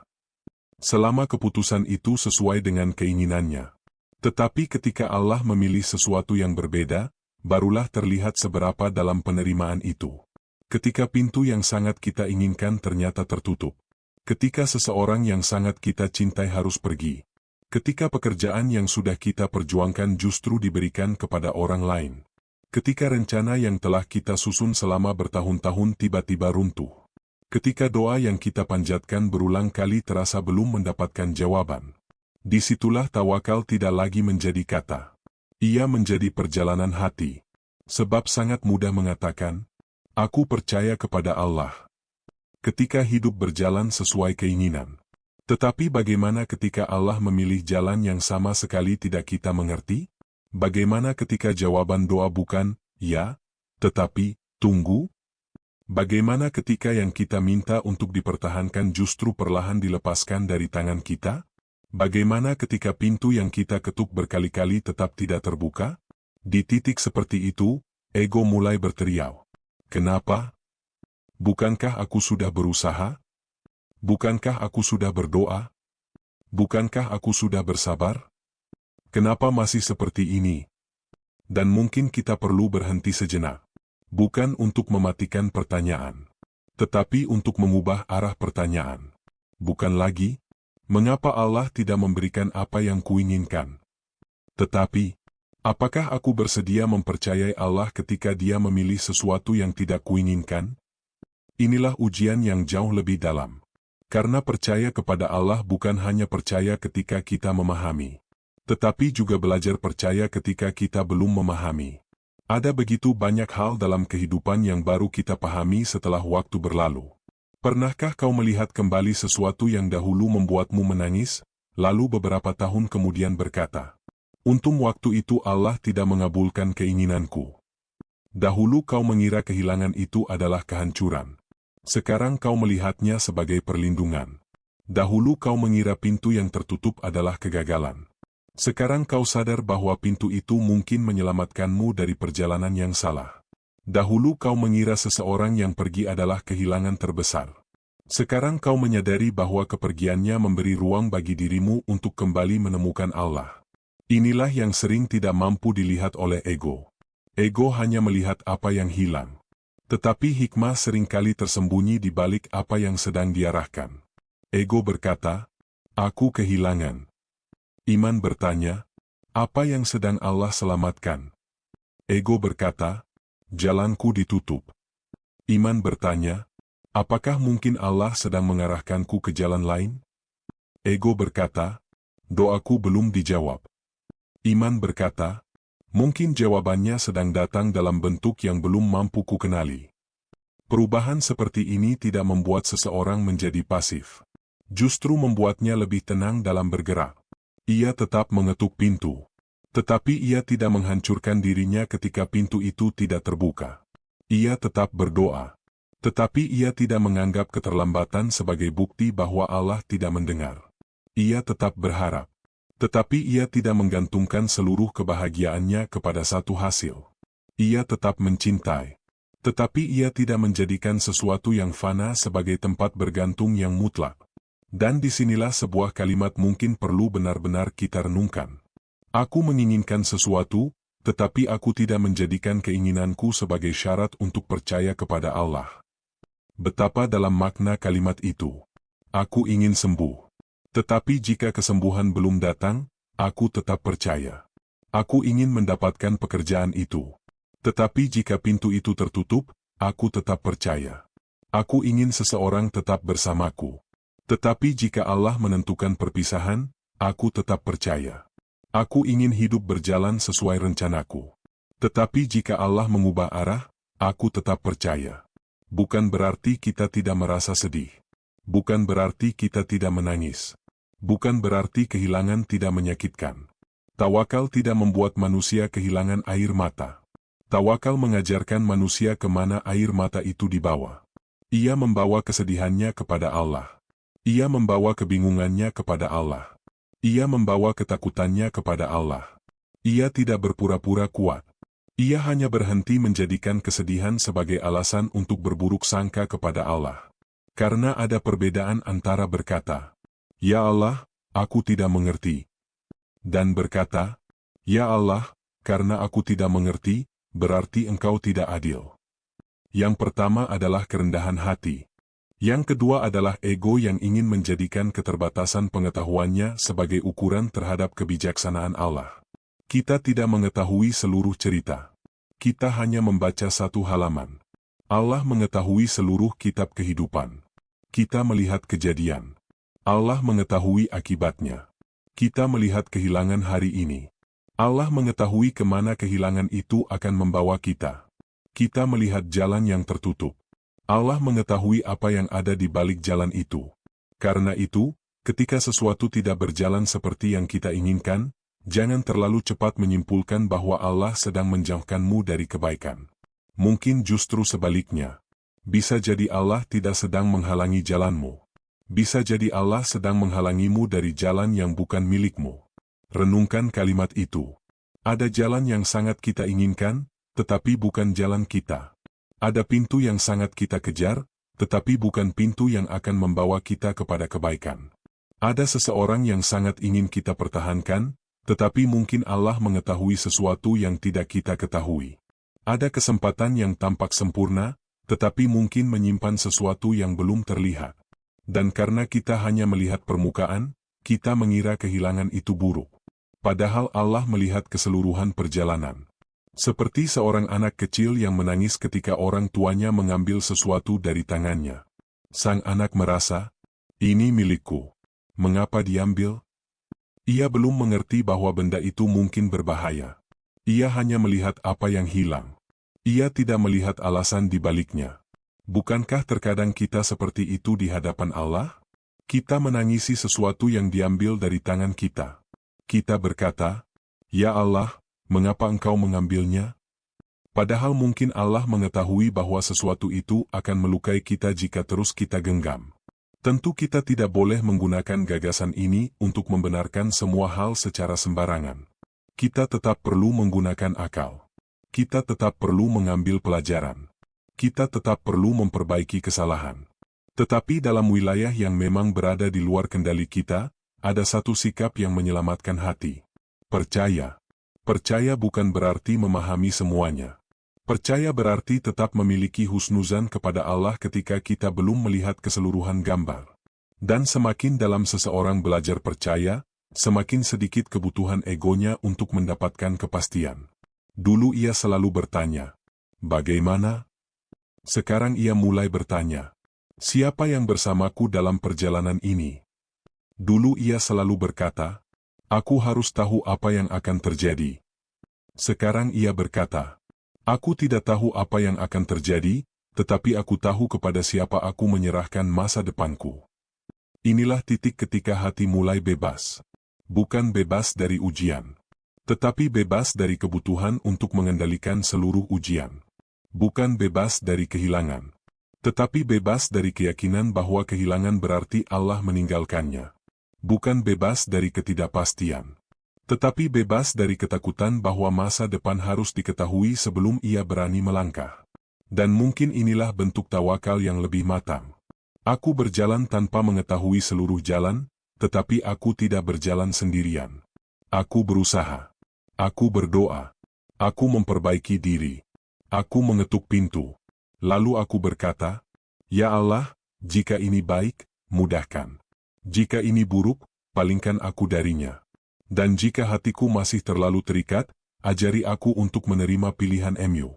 A: Selama keputusan itu sesuai dengan keinginannya. Tetapi ketika Allah memilih sesuatu yang berbeda, barulah terlihat seberapa dalam penerimaan itu. Ketika pintu yang sangat kita inginkan ternyata tertutup. Ketika seseorang yang sangat kita cintai harus pergi. Ketika pekerjaan yang sudah kita perjuangkan justru diberikan kepada orang lain. Ketika rencana yang telah kita susun selama bertahun-tahun tiba-tiba runtuh. Ketika doa yang kita panjatkan berulang kali terasa belum mendapatkan jawaban. Disitulah tawakal tidak lagi menjadi kata. Ia menjadi perjalanan hati. Sebab sangat mudah mengatakan, aku percaya kepada Allah. Ketika hidup berjalan sesuai keinginan. Tetapi bagaimana ketika Allah memilih jalan yang sama sekali tidak kita mengerti? Bagaimana ketika jawaban doa bukan, ya, tetapi, tunggu? Bagaimana ketika yang kita minta untuk dipertahankan justru perlahan dilepaskan dari tangan kita? Bagaimana ketika pintu yang kita ketuk berkali-kali tetap tidak terbuka? Di titik seperti itu, ego mulai berteriak. Kenapa? Bukankah aku sudah berusaha? Bukankah aku sudah berdoa? Bukankah aku sudah bersabar? Kenapa masih seperti ini? Dan mungkin kita perlu berhenti sejenak. Bukan untuk mematikan pertanyaan. Tetapi untuk mengubah arah pertanyaan. Bukan lagi, mengapa Allah tidak memberikan apa yang kuinginkan? Tetapi, apakah aku bersedia mempercayai Allah ketika Dia memilih sesuatu yang tidak kuinginkan? Inilah ujian yang jauh lebih dalam. Karena percaya kepada Allah bukan hanya percaya ketika kita memahami, tetapi juga belajar percaya ketika kita belum memahami. Ada begitu banyak hal dalam kehidupan yang baru kita pahami setelah waktu berlalu. Pernahkah kau melihat kembali sesuatu yang dahulu membuatmu menangis, lalu beberapa tahun kemudian berkata, untung waktu itu Allah tidak mengabulkan keinginanku. Dahulu kau mengira kehilangan itu adalah kehancuran. Sekarang kau melihatnya sebagai perlindungan. Dahulu kau mengira pintu yang tertutup adalah kegagalan. Sekarang kau sadar bahwa pintu itu mungkin menyelamatkanmu dari perjalanan yang salah. Dahulu kau mengira seseorang yang pergi adalah kehilangan terbesar. Sekarang kau menyadari bahwa kepergiannya memberi ruang bagi dirimu untuk kembali menemukan Allah. Inilah yang sering tidak mampu dilihat oleh ego. Ego hanya melihat apa yang hilang. Tetapi hikmah seringkali tersembunyi di balik apa yang sedang diarahkan. Ego berkata, aku kehilangan. Iman bertanya, apa yang sedang Allah selamatkan? Ego berkata, jalanku ditutup. Iman bertanya, apakah mungkin Allah sedang mengarahkanku ke jalan lain? Ego berkata, doaku belum dijawab. Iman berkata, mungkin jawabannya sedang datang dalam bentuk yang belum mampu ku kenali. Perubahan seperti ini tidak membuat seseorang menjadi pasif. Justru membuatnya lebih tenang dalam bergerak. Ia tetap mengetuk pintu. Tetapi ia tidak menghancurkan dirinya ketika pintu itu tidak terbuka. Ia tetap berdoa. Tetapi ia tidak menganggap keterlambatan sebagai bukti bahwa Allah tidak mendengar. Ia tetap berharap. Tetapi ia tidak menggantungkan seluruh kebahagiaannya kepada satu hasil. Ia tetap mencintai. Tetapi ia tidak menjadikan sesuatu yang fana sebagai tempat bergantung yang mutlak. Dan disinilah sebuah kalimat mungkin perlu benar-benar kita renungkan. Aku menginginkan sesuatu, tetapi aku tidak menjadikan keinginanku sebagai syarat untuk percaya kepada Allah. Betapa dalam makna kalimat itu. Aku ingin sembuh. Tetapi jika kesembuhan belum datang, aku tetap percaya. Aku ingin mendapatkan pekerjaan itu. Tetapi jika pintu itu tertutup, aku tetap percaya. Aku ingin seseorang tetap bersamaku. Tetapi jika Allah menentukan perpisahan, aku tetap percaya. Aku ingin hidup berjalan sesuai rencanaku. Tetapi jika Allah mengubah arah, aku tetap percaya. Bukan berarti kita tidak merasa sedih. Bukan berarti kita tidak menangis. Bukan berarti kehilangan tidak menyakitkan. Tawakal tidak membuat manusia kehilangan air mata. Tawakal mengajarkan manusia kemana air mata itu dibawa. Ia membawa kesedihannya kepada Allah. Ia membawa kebingungannya kepada Allah. Ia membawa ketakutannya kepada Allah. Ia tidak berpura-pura kuat. Ia hanya berhenti menjadikan kesedihan sebagai alasan untuk berburuk sangka kepada Allah. Karena ada perbedaan antara berkata, "Ya Allah, aku tidak mengerti." Dan berkata, "Ya Allah, karena aku tidak mengerti, berarti Engkau tidak adil." Yang pertama adalah kerendahan hati. Yang kedua adalah ego yang ingin menjadikan keterbatasan pengetahuannya sebagai ukuran terhadap kebijaksanaan Allah. Kita tidak mengetahui seluruh cerita. Kita hanya membaca satu halaman. Allah mengetahui seluruh kitab kehidupan. Kita melihat kejadian. Allah mengetahui akibatnya. Kita melihat kehilangan hari ini. Allah mengetahui kemana kehilangan itu akan membawa kita. Kita melihat jalan yang tertutup. Allah mengetahui apa yang ada di balik jalan itu. Karena itu, ketika sesuatu tidak berjalan seperti yang kita inginkan, jangan terlalu cepat menyimpulkan bahwa Allah sedang menjauhkanmu dari kebaikan. Mungkin justru sebaliknya. Bisa jadi Allah tidak sedang menghalangi jalanmu. Bisa jadi Allah sedang menghalangimu dari jalan yang bukan milikmu. Renungkan kalimat itu. Ada jalan yang sangat kita inginkan, tetapi bukan jalan kita. Ada pintu yang sangat kita kejar, tetapi bukan pintu yang akan membawa kita kepada kebaikan. Ada seseorang yang sangat ingin kita pertahankan, tetapi mungkin Allah mengetahui sesuatu yang tidak kita ketahui. Ada kesempatan yang tampak sempurna, tetapi mungkin menyimpan sesuatu yang belum terlihat. Dan karena kita hanya melihat permukaan, kita mengira kehilangan itu buruk. Padahal Allah melihat keseluruhan perjalanan. Seperti seorang anak kecil yang menangis ketika orang tuanya mengambil sesuatu dari tangannya. Sang anak merasa, "Ini milikku. Mengapa diambil?" Ia belum mengerti bahwa benda itu mungkin berbahaya. Ia hanya melihat apa yang hilang. Ia tidak melihat alasan di baliknya. Bukankah terkadang kita seperti itu di hadapan Allah? Kita menangisi sesuatu yang diambil dari tangan kita. Kita berkata, "Ya Allah, mengapa Engkau mengambilnya?" Padahal mungkin Allah mengetahui bahwa sesuatu itu akan melukai kita jika terus kita genggam. Tentu kita tidak boleh menggunakan gagasan ini untuk membenarkan semua hal secara sembarangan. Kita tetap perlu menggunakan akal. Kita tetap perlu mengambil pelajaran. Kita tetap perlu memperbaiki kesalahan. Tetapi dalam wilayah yang memang berada di luar kendali kita, ada satu sikap yang menyelamatkan hati. Percaya. Percaya bukan berarti memahami semuanya. Percaya berarti tetap memiliki husnuzan kepada Allah ketika kita belum melihat keseluruhan gambar. Dan semakin dalam seseorang belajar percaya, semakin sedikit kebutuhan egonya untuk mendapatkan kepastian. Dulu ia selalu bertanya, "Bagaimana?" Sekarang ia mulai bertanya, "Siapa yang bersamaku dalam perjalanan ini?" Dulu ia selalu berkata, "Aku harus tahu apa yang akan terjadi." Sekarang ia berkata, "Aku tidak tahu apa yang akan terjadi, tetapi aku tahu kepada siapa aku menyerahkan masa depanku." Inilah titik ketika hati mulai bebas. Bukan bebas dari ujian, tetapi bebas dari kebutuhan untuk mengendalikan seluruh ujian. Bukan bebas dari kehilangan, tetapi bebas dari keyakinan bahwa kehilangan berarti Allah meninggalkannya. Bukan bebas dari ketidakpastian, tetapi bebas dari ketakutan bahwa masa depan harus diketahui sebelum ia berani melangkah. Dan mungkin inilah bentuk tawakal yang lebih matang. Aku berjalan tanpa mengetahui seluruh jalan, tetapi aku tidak berjalan sendirian. Aku berusaha. Aku berdoa. Aku memperbaiki diri. Aku mengetuk pintu. Lalu aku berkata, "Ya Allah, jika ini baik, mudahkan. Jika ini buruk, palingkan aku darinya. Dan jika hatiku masih terlalu terikat, ajari aku untuk menerima pilihan MU."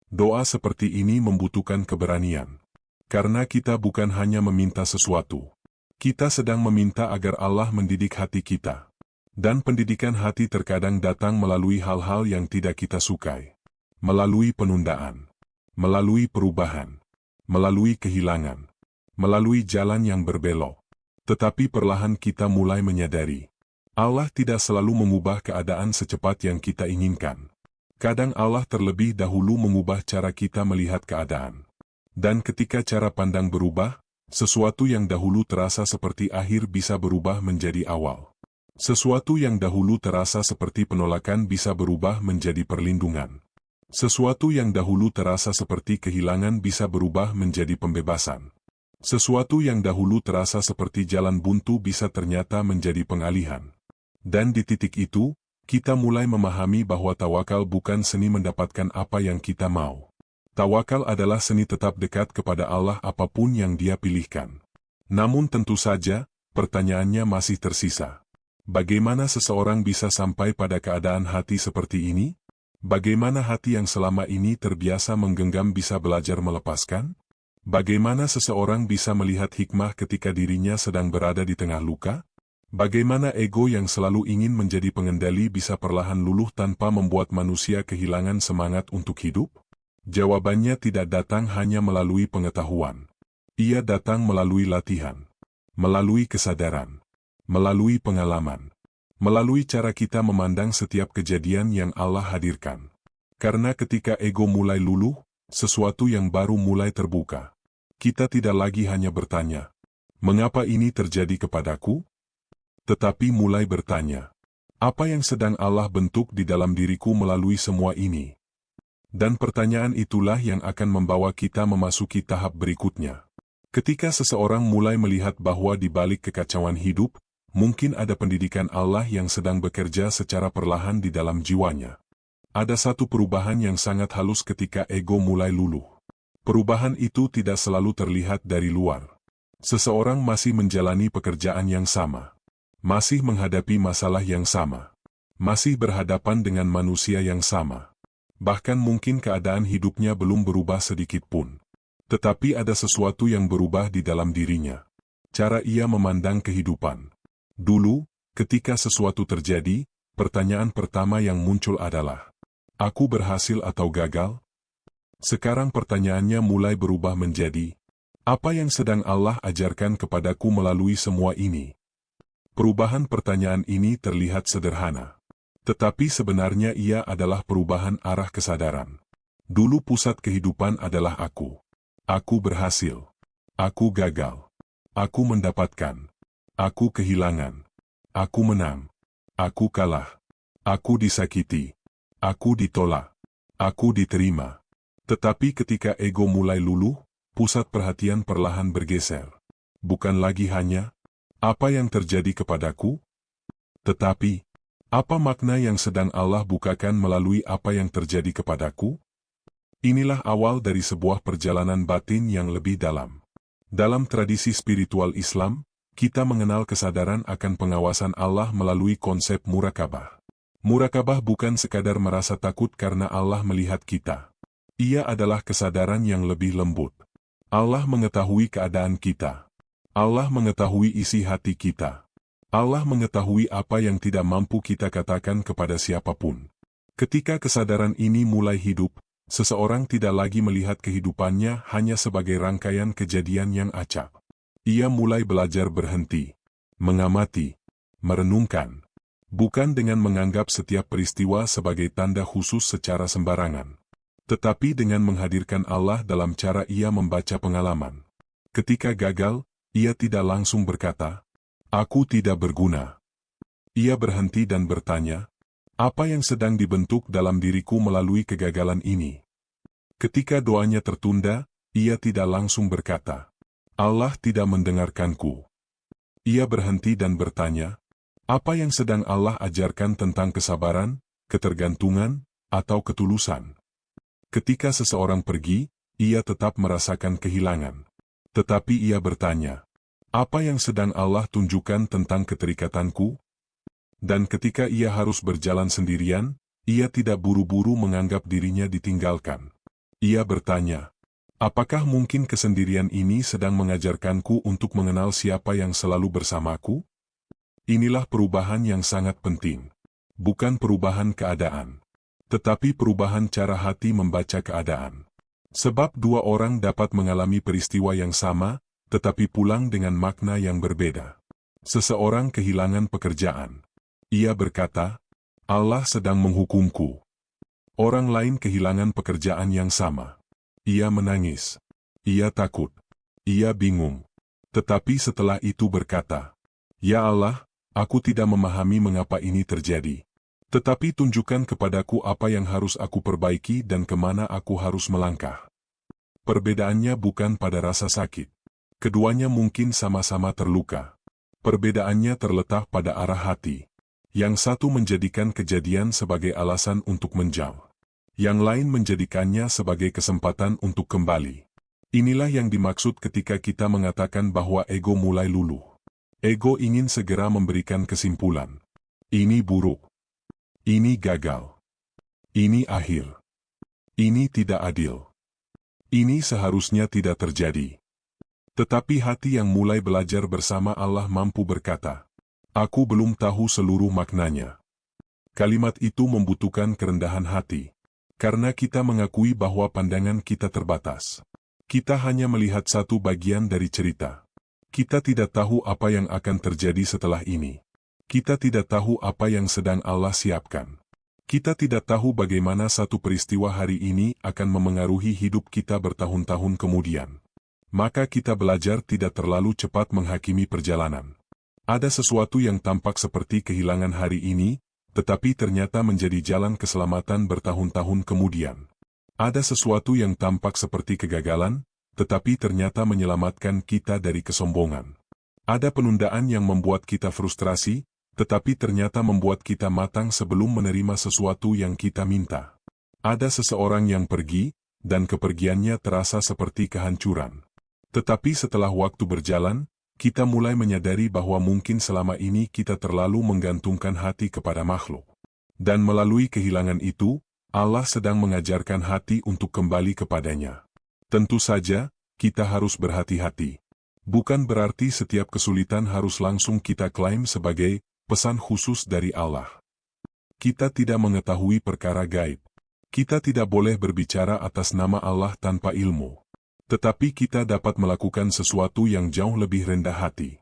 A: Doa seperti ini membutuhkan keberanian. Karena kita bukan hanya meminta sesuatu. Kita sedang meminta agar Allah mendidik hati kita. Dan pendidikan hati terkadang datang melalui hal-hal yang tidak kita sukai. Melalui penundaan, melalui perubahan, melalui kehilangan, melalui jalan yang berbelok. Tetapi perlahan kita mulai menyadari Allah tidak selalu mengubah keadaan secepat yang kita inginkan. Kadang Allah terlebih dahulu mengubah cara kita melihat keadaan. Dan ketika cara pandang berubah, sesuatu yang dahulu terasa seperti akhir bisa berubah menjadi awal. Sesuatu yang dahulu terasa seperti penolakan bisa berubah menjadi perlindungan. Sesuatu yang dahulu terasa seperti kehilangan bisa berubah menjadi pembebasan. Sesuatu yang dahulu terasa seperti jalan buntu bisa ternyata menjadi pengalihan. Dan di titik itu, kita mulai memahami bahwa tawakal bukan seni mendapatkan apa yang kita mau. Tawakal adalah seni tetap dekat kepada Allah apapun yang Dia pilihkan. Namun tentu saja, pertanyaannya masih tersisa. Bagaimana seseorang bisa sampai pada keadaan hati seperti ini? Bagaimana hati yang selama ini terbiasa menggenggam bisa belajar melepaskan? Bagaimana seseorang bisa melihat hikmah ketika dirinya sedang berada di tengah luka? Bagaimana ego yang selalu ingin menjadi pengendali bisa perlahan luluh tanpa membuat manusia kehilangan semangat untuk hidup? Jawabannya tidak datang hanya melalui pengetahuan. Ia datang melalui latihan, melalui kesadaran, melalui pengalaman, melalui cara kita memandang setiap kejadian yang Allah hadirkan. Karena ketika ego mulai luluh, sesuatu yang baru mulai terbuka. Kita tidak lagi hanya bertanya, "Mengapa ini terjadi kepadaku?" Tetapi mulai bertanya, "Apa yang sedang Allah bentuk di dalam diriku melalui semua ini?" Dan pertanyaan itulah yang akan membawa kita memasuki tahap berikutnya. Ketika seseorang mulai melihat bahwa di balik kekacauan hidup, mungkin ada pendidikan Allah yang sedang bekerja secara perlahan di dalam jiwanya. Ada satu perubahan yang sangat halus ketika ego mulai luluh. Perubahan itu tidak selalu terlihat dari luar. Seseorang masih menjalani pekerjaan yang sama. Masih menghadapi masalah yang sama. Masih berhadapan dengan manusia yang sama. Bahkan mungkin keadaan hidupnya belum berubah sedikit pun. Tetapi ada sesuatu yang berubah di dalam dirinya. Cara ia memandang kehidupan. Dulu, ketika sesuatu terjadi, pertanyaan pertama yang muncul adalah, "Aku berhasil atau gagal?" Sekarang pertanyaannya mulai berubah menjadi, "Apa yang sedang Allah ajarkan kepadaku melalui semua ini?" Perubahan pertanyaan ini terlihat sederhana. Tetapi sebenarnya ia adalah perubahan arah kesadaran. Dulu pusat kehidupan adalah aku. Aku berhasil. Aku gagal. Aku mendapatkan. Aku kehilangan. Aku menang. Aku kalah. Aku disakiti. Aku ditolak. Aku diterima. Tetapi ketika ego mulai luluh, pusat perhatian perlahan bergeser. Bukan lagi hanya, "Apa yang terjadi kepadaku?" Tetapi, "Apa makna yang sedang Allah bukakan melalui apa yang terjadi kepadaku?" Inilah awal dari sebuah perjalanan batin yang lebih dalam. Dalam tradisi spiritual Islam, kita mengenal kesadaran akan pengawasan Allah melalui konsep murakabah. Murakabah bukan sekadar merasa takut karena Allah melihat kita. Ia adalah kesadaran yang lebih lembut. Allah mengetahui keadaan kita. Allah mengetahui isi hati kita. Allah mengetahui apa yang tidak mampu kita katakan kepada siapapun. Ketika kesadaran ini mulai hidup, seseorang tidak lagi melihat kehidupannya hanya sebagai rangkaian kejadian yang acak. Ia mulai belajar berhenti, mengamati, merenungkan, bukan dengan menganggap setiap peristiwa sebagai tanda khusus secara sembarangan, tetapi dengan menghadirkan Allah dalam cara ia membaca pengalaman. Ketika gagal, ia tidak langsung berkata, "Aku tidak berguna." Ia berhenti dan bertanya, "Apa yang sedang dibentuk dalam diriku melalui kegagalan ini?" Ketika doanya tertunda, ia tidak langsung berkata, "Allah tidak mendengarkanku." Ia berhenti dan bertanya, "Apa yang sedang Allah ajarkan tentang kesabaran, ketergantungan, atau ketulusan?" Ketika seseorang pergi, ia tetap merasakan kehilangan. Tetapi ia bertanya, "Apa yang sedang Allah tunjukkan tentang keterikatanku?" Dan ketika ia harus berjalan sendirian, ia tidak buru-buru menganggap dirinya ditinggalkan. Ia bertanya, "Apakah mungkin kesendirian ini sedang mengajarkanku untuk mengenal siapa yang selalu bersamaku?" Inilah perubahan yang sangat penting. Bukan perubahan keadaan, tetapi perubahan cara hati membaca keadaan. Sebab dua orang dapat mengalami peristiwa yang sama, tetapi pulang dengan makna yang berbeda. Seseorang kehilangan pekerjaan. Ia berkata, Allah sedang menghukumku. Orang lain kehilangan pekerjaan yang sama. Ia menangis. Ia takut. Ia bingung. Tetapi setelah itu berkata, Ya Allah, aku tidak memahami mengapa ini terjadi. Tetapi tunjukkan kepadaku apa yang harus aku perbaiki dan kemana aku harus melangkah. Perbedaannya bukan pada rasa sakit. Keduanya mungkin sama-sama terluka. Perbedaannya terletak pada arah hati. Yang satu menjadikan kejadian sebagai alasan untuk menjauh. Yang lain menjadikannya sebagai kesempatan untuk kembali. Inilah yang dimaksud ketika kita mengatakan bahwa ego mulai luluh. Ego ingin segera memberikan kesimpulan. Ini buruk. Ini gagal. Ini akhir. Ini tidak adil. Ini seharusnya tidak terjadi. Tetapi hati yang mulai belajar bersama Allah mampu berkata, Aku belum tahu seluruh maknanya. Kalimat itu membutuhkan kerendahan hati. Karena kita mengakui bahwa pandangan kita terbatas. Kita hanya melihat satu bagian dari cerita. Kita tidak tahu apa yang akan terjadi setelah ini. Kita tidak tahu apa yang sedang Allah siapkan. Kita tidak tahu bagaimana satu peristiwa hari ini akan memengaruhi hidup kita bertahun-tahun kemudian. Maka kita belajar tidak terlalu cepat menghakimi perjalanan. Ada sesuatu yang tampak seperti kehilangan hari ini, tetapi ternyata menjadi jalan keselamatan bertahun-tahun kemudian. Ada sesuatu yang tampak seperti kegagalan, tetapi ternyata menyelamatkan kita dari kesombongan. Ada penundaan yang membuat kita frustrasi, tetapi ternyata membuat kita matang sebelum menerima sesuatu yang kita minta. Ada seseorang yang pergi, dan kepergiannya terasa seperti kehancuran. Tetapi setelah waktu berjalan, kita mulai menyadari bahwa mungkin selama ini kita terlalu menggantungkan hati kepada makhluk. Dan melalui kehilangan itu, Allah sedang mengajarkan hati untuk kembali kepadanya. Tentu saja, kita harus berhati-hati. Bukan berarti setiap kesulitan harus langsung kita klaim sebagai pesan khusus dari Allah. Kita tidak mengetahui perkara gaib. Kita tidak boleh berbicara atas nama Allah tanpa ilmu. Tetapi kita dapat melakukan sesuatu yang jauh lebih rendah hati.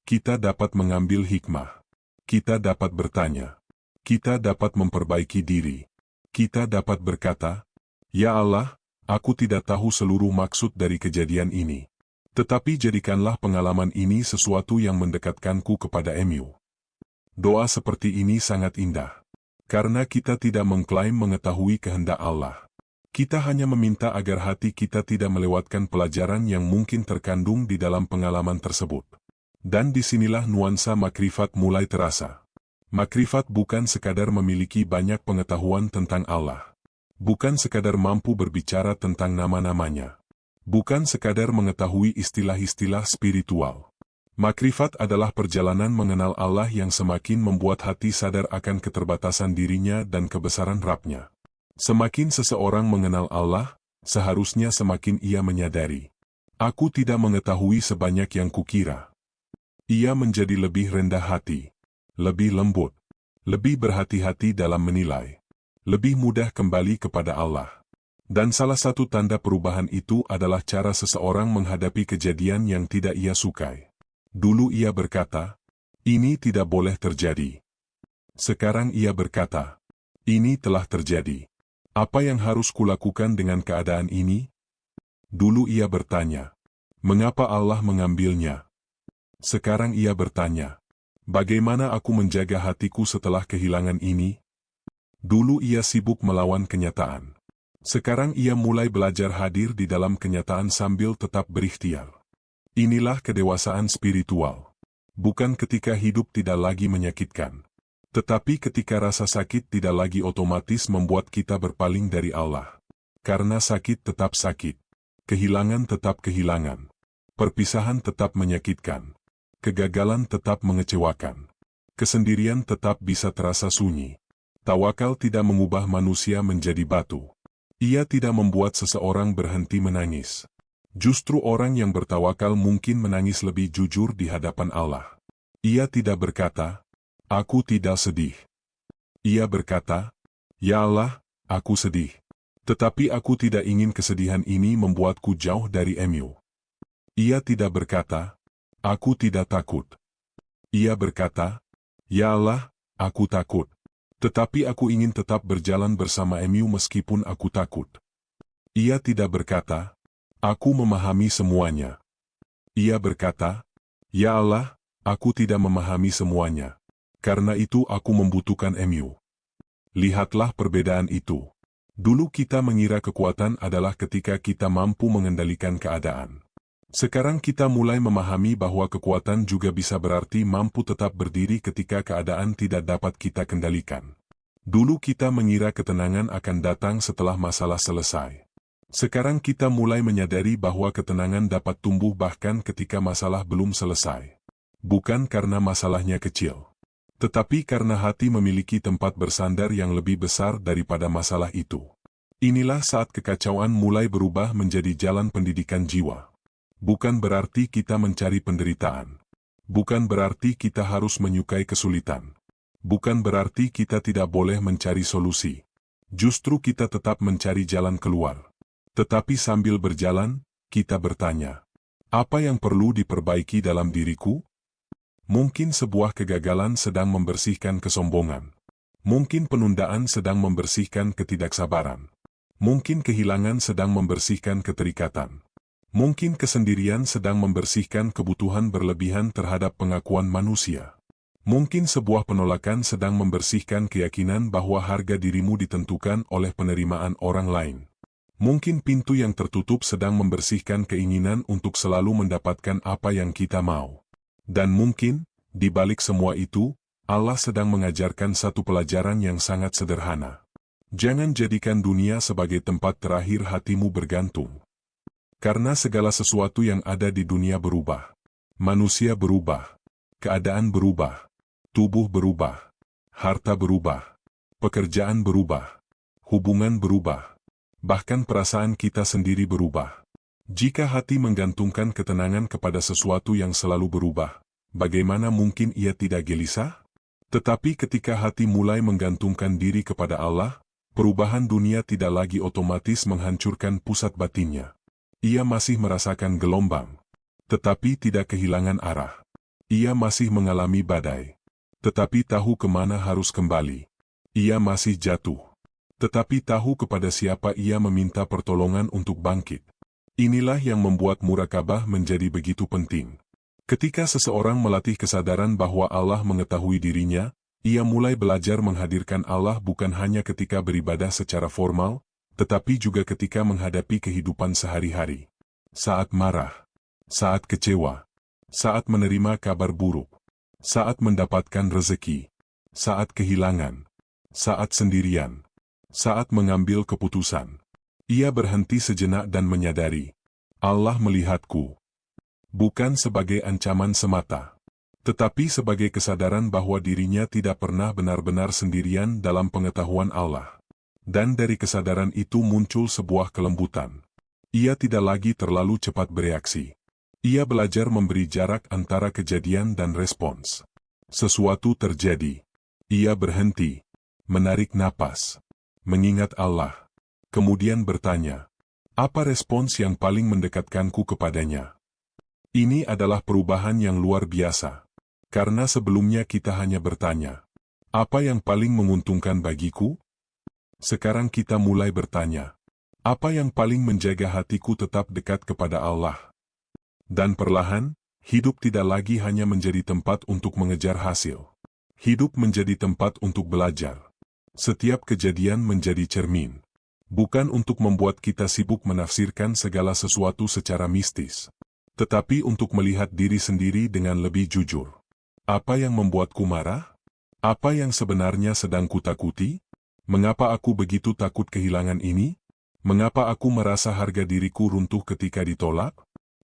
A: Kita dapat mengambil hikmah. Kita dapat bertanya. Kita dapat memperbaiki diri. Kita dapat berkata, Ya Allah, aku tidak tahu seluruh maksud dari kejadian ini. Tetapi jadikanlah pengalaman ini sesuatu yang mendekatkanku kepada Mu. Doa seperti ini sangat indah. Karena kita tidak mengklaim mengetahui kehendak Allah. Kita hanya meminta agar hati kita tidak melewatkan pelajaran yang mungkin terkandung di dalam pengalaman tersebut. Dan disinilah nuansa makrifat mulai terasa. Makrifat bukan sekadar memiliki banyak pengetahuan tentang Allah. Bukan sekadar mampu berbicara tentang nama-namanya. Bukan sekadar mengetahui istilah-istilah spiritual. Makrifat adalah perjalanan mengenal Allah yang semakin membuat hati sadar akan keterbatasan dirinya dan kebesaran Rabb-Nya. Semakin seseorang mengenal Allah, seharusnya semakin ia menyadari. Aku tidak mengetahui sebanyak yang kukira. Ia menjadi lebih rendah hati, lebih lembut, lebih berhati-hati dalam menilai, lebih mudah kembali kepada Allah. Dan salah satu tanda perubahan itu adalah cara seseorang menghadapi kejadian yang tidak ia sukai. Dulu ia berkata, ini tidak boleh terjadi. Sekarang ia berkata, ini telah terjadi. Apa yang harus kulakukan dengan keadaan ini? Dulu ia bertanya, mengapa Allah mengambilnya? Sekarang ia bertanya, bagaimana aku menjaga hatiku setelah kehilangan ini? Dulu ia sibuk melawan kenyataan. Sekarang ia mulai belajar hadir di dalam kenyataan sambil tetap berikhtiar. Inilah kedewasaan spiritual. Bukan ketika hidup tidak lagi menyakitkan. Tetapi ketika rasa sakit tidak lagi otomatis membuat kita berpaling dari Allah. Karena sakit tetap sakit. Kehilangan tetap kehilangan. Perpisahan tetap menyakitkan. Kegagalan tetap mengecewakan. Kesendirian tetap bisa terasa sunyi. Tawakal tidak mengubah manusia menjadi batu. Ia tidak membuat seseorang berhenti menangis. Justru orang yang bertawakal mungkin menangis lebih jujur di hadapan Allah. Ia tidak berkata, aku tidak sedih. Ia berkata, ya Allah, aku sedih. Tetapi aku tidak ingin kesedihan ini membuatku jauh dari Mu. Ia tidak berkata, aku tidak takut. Ia berkata, ya Allah, Aku takut. Tetapi aku ingin tetap berjalan bersama Emu meskipun aku takut. Ia tidak berkata, aku memahami semuanya. Ia berkata, ya Allah, aku tidak memahami semuanya. Karena itu aku membutuhkan Emu. Lihatlah perbedaan itu. Dulu kita mengira kekuatan adalah ketika kita mampu mengendalikan keadaan. Sekarang kita mulai memahami bahwa kekuatan juga bisa berarti mampu tetap berdiri ketika keadaan tidak dapat kita kendalikan. Dulu kita mengira ketenangan akan datang setelah masalah selesai. Sekarang kita mulai menyadari bahwa ketenangan dapat tumbuh bahkan ketika masalah belum selesai. Bukan karena masalahnya kecil, tetapi karena hati memiliki tempat bersandar yang lebih besar daripada masalah itu. Inilah saat kekacauan mulai berubah menjadi jalan pendidikan jiwa. Bukan berarti kita mencari penderitaan. Bukan berarti kita harus menyukai kesulitan. Bukan berarti kita tidak boleh mencari solusi. Justru kita tetap mencari jalan keluar. Tetapi sambil berjalan, kita bertanya, apa yang perlu diperbaiki dalam diriku? Mungkin sebuah kegagalan sedang membersihkan kesombongan. Mungkin penundaan sedang membersihkan ketidaksabaran. Mungkin kehilangan sedang membersihkan keterikatan. Mungkin kesendirian sedang membersihkan kebutuhan berlebihan terhadap pengakuan manusia. Mungkin sebuah penolakan sedang membersihkan keyakinan bahwa harga dirimu ditentukan oleh penerimaan orang lain. Mungkin pintu yang tertutup sedang membersihkan keinginan untuk selalu mendapatkan apa yang kita mau. Dan mungkin, di balik semua itu, Allah sedang mengajarkan satu pelajaran yang sangat sederhana. Jangan jadikan dunia sebagai tempat terakhir hatimu bergantung. Karena segala sesuatu yang ada di dunia berubah. Manusia berubah. Keadaan berubah. Tubuh berubah. Harta berubah. Pekerjaan berubah. Hubungan berubah. Bahkan perasaan kita sendiri berubah. Jika hati menggantungkan ketenangan kepada sesuatu yang selalu berubah, bagaimana mungkin ia tidak gelisah? Tetapi ketika hati mulai menggantungkan diri kepada Allah, perubahan dunia tidak lagi otomatis menghancurkan pusat batinnya. Ia masih merasakan gelombang, tetapi tidak kehilangan arah. Ia masih mengalami badai, tetapi tahu kemana harus kembali. Ia masih jatuh, tetapi tahu kepada siapa ia meminta pertolongan untuk bangkit. Inilah yang membuat murakabah menjadi begitu penting. Ketika seseorang melatih kesadaran bahwa Allah mengetahui dirinya, ia mulai belajar menghadirkan Allah bukan hanya ketika beribadah secara formal, tetapi juga ketika menghadapi kehidupan sehari-hari. Saat marah, saat kecewa, saat menerima kabar buruk, saat mendapatkan rezeki, saat kehilangan, saat sendirian, saat mengambil keputusan. Ia berhenti sejenak dan menyadari, Allah melihatku. Bukan sebagai ancaman semata, tetapi sebagai kesadaran bahwa dirinya tidak pernah benar-benar sendirian dalam pengetahuan Allah. Dan dari kesadaran itu muncul sebuah kelembutan. Ia tidak lagi terlalu cepat bereaksi. Ia belajar memberi jarak antara kejadian dan respons. Sesuatu terjadi. Ia berhenti, menarik napas, mengingat Allah. Kemudian bertanya, apa respons yang paling mendekatkanku kepadanya? Ini adalah perubahan yang luar biasa. Karena sebelumnya kita hanya bertanya, apa yang paling menguntungkan bagiku? Sekarang kita mulai bertanya, apa yang paling menjaga hatiku tetap dekat kepada Allah? Dan perlahan, hidup tidak lagi hanya menjadi tempat untuk mengejar hasil. Hidup menjadi tempat untuk belajar. Setiap kejadian menjadi cermin. Bukan untuk membuat kita sibuk menafsirkan segala sesuatu secara mistis, tetapi untuk melihat diri sendiri dengan lebih jujur. Apa yang membuatku marah? Apa yang sebenarnya sedang kutakuti? Mengapa aku begitu takut kehilangan ini? Mengapa aku merasa harga diriku runtuh ketika ditolak?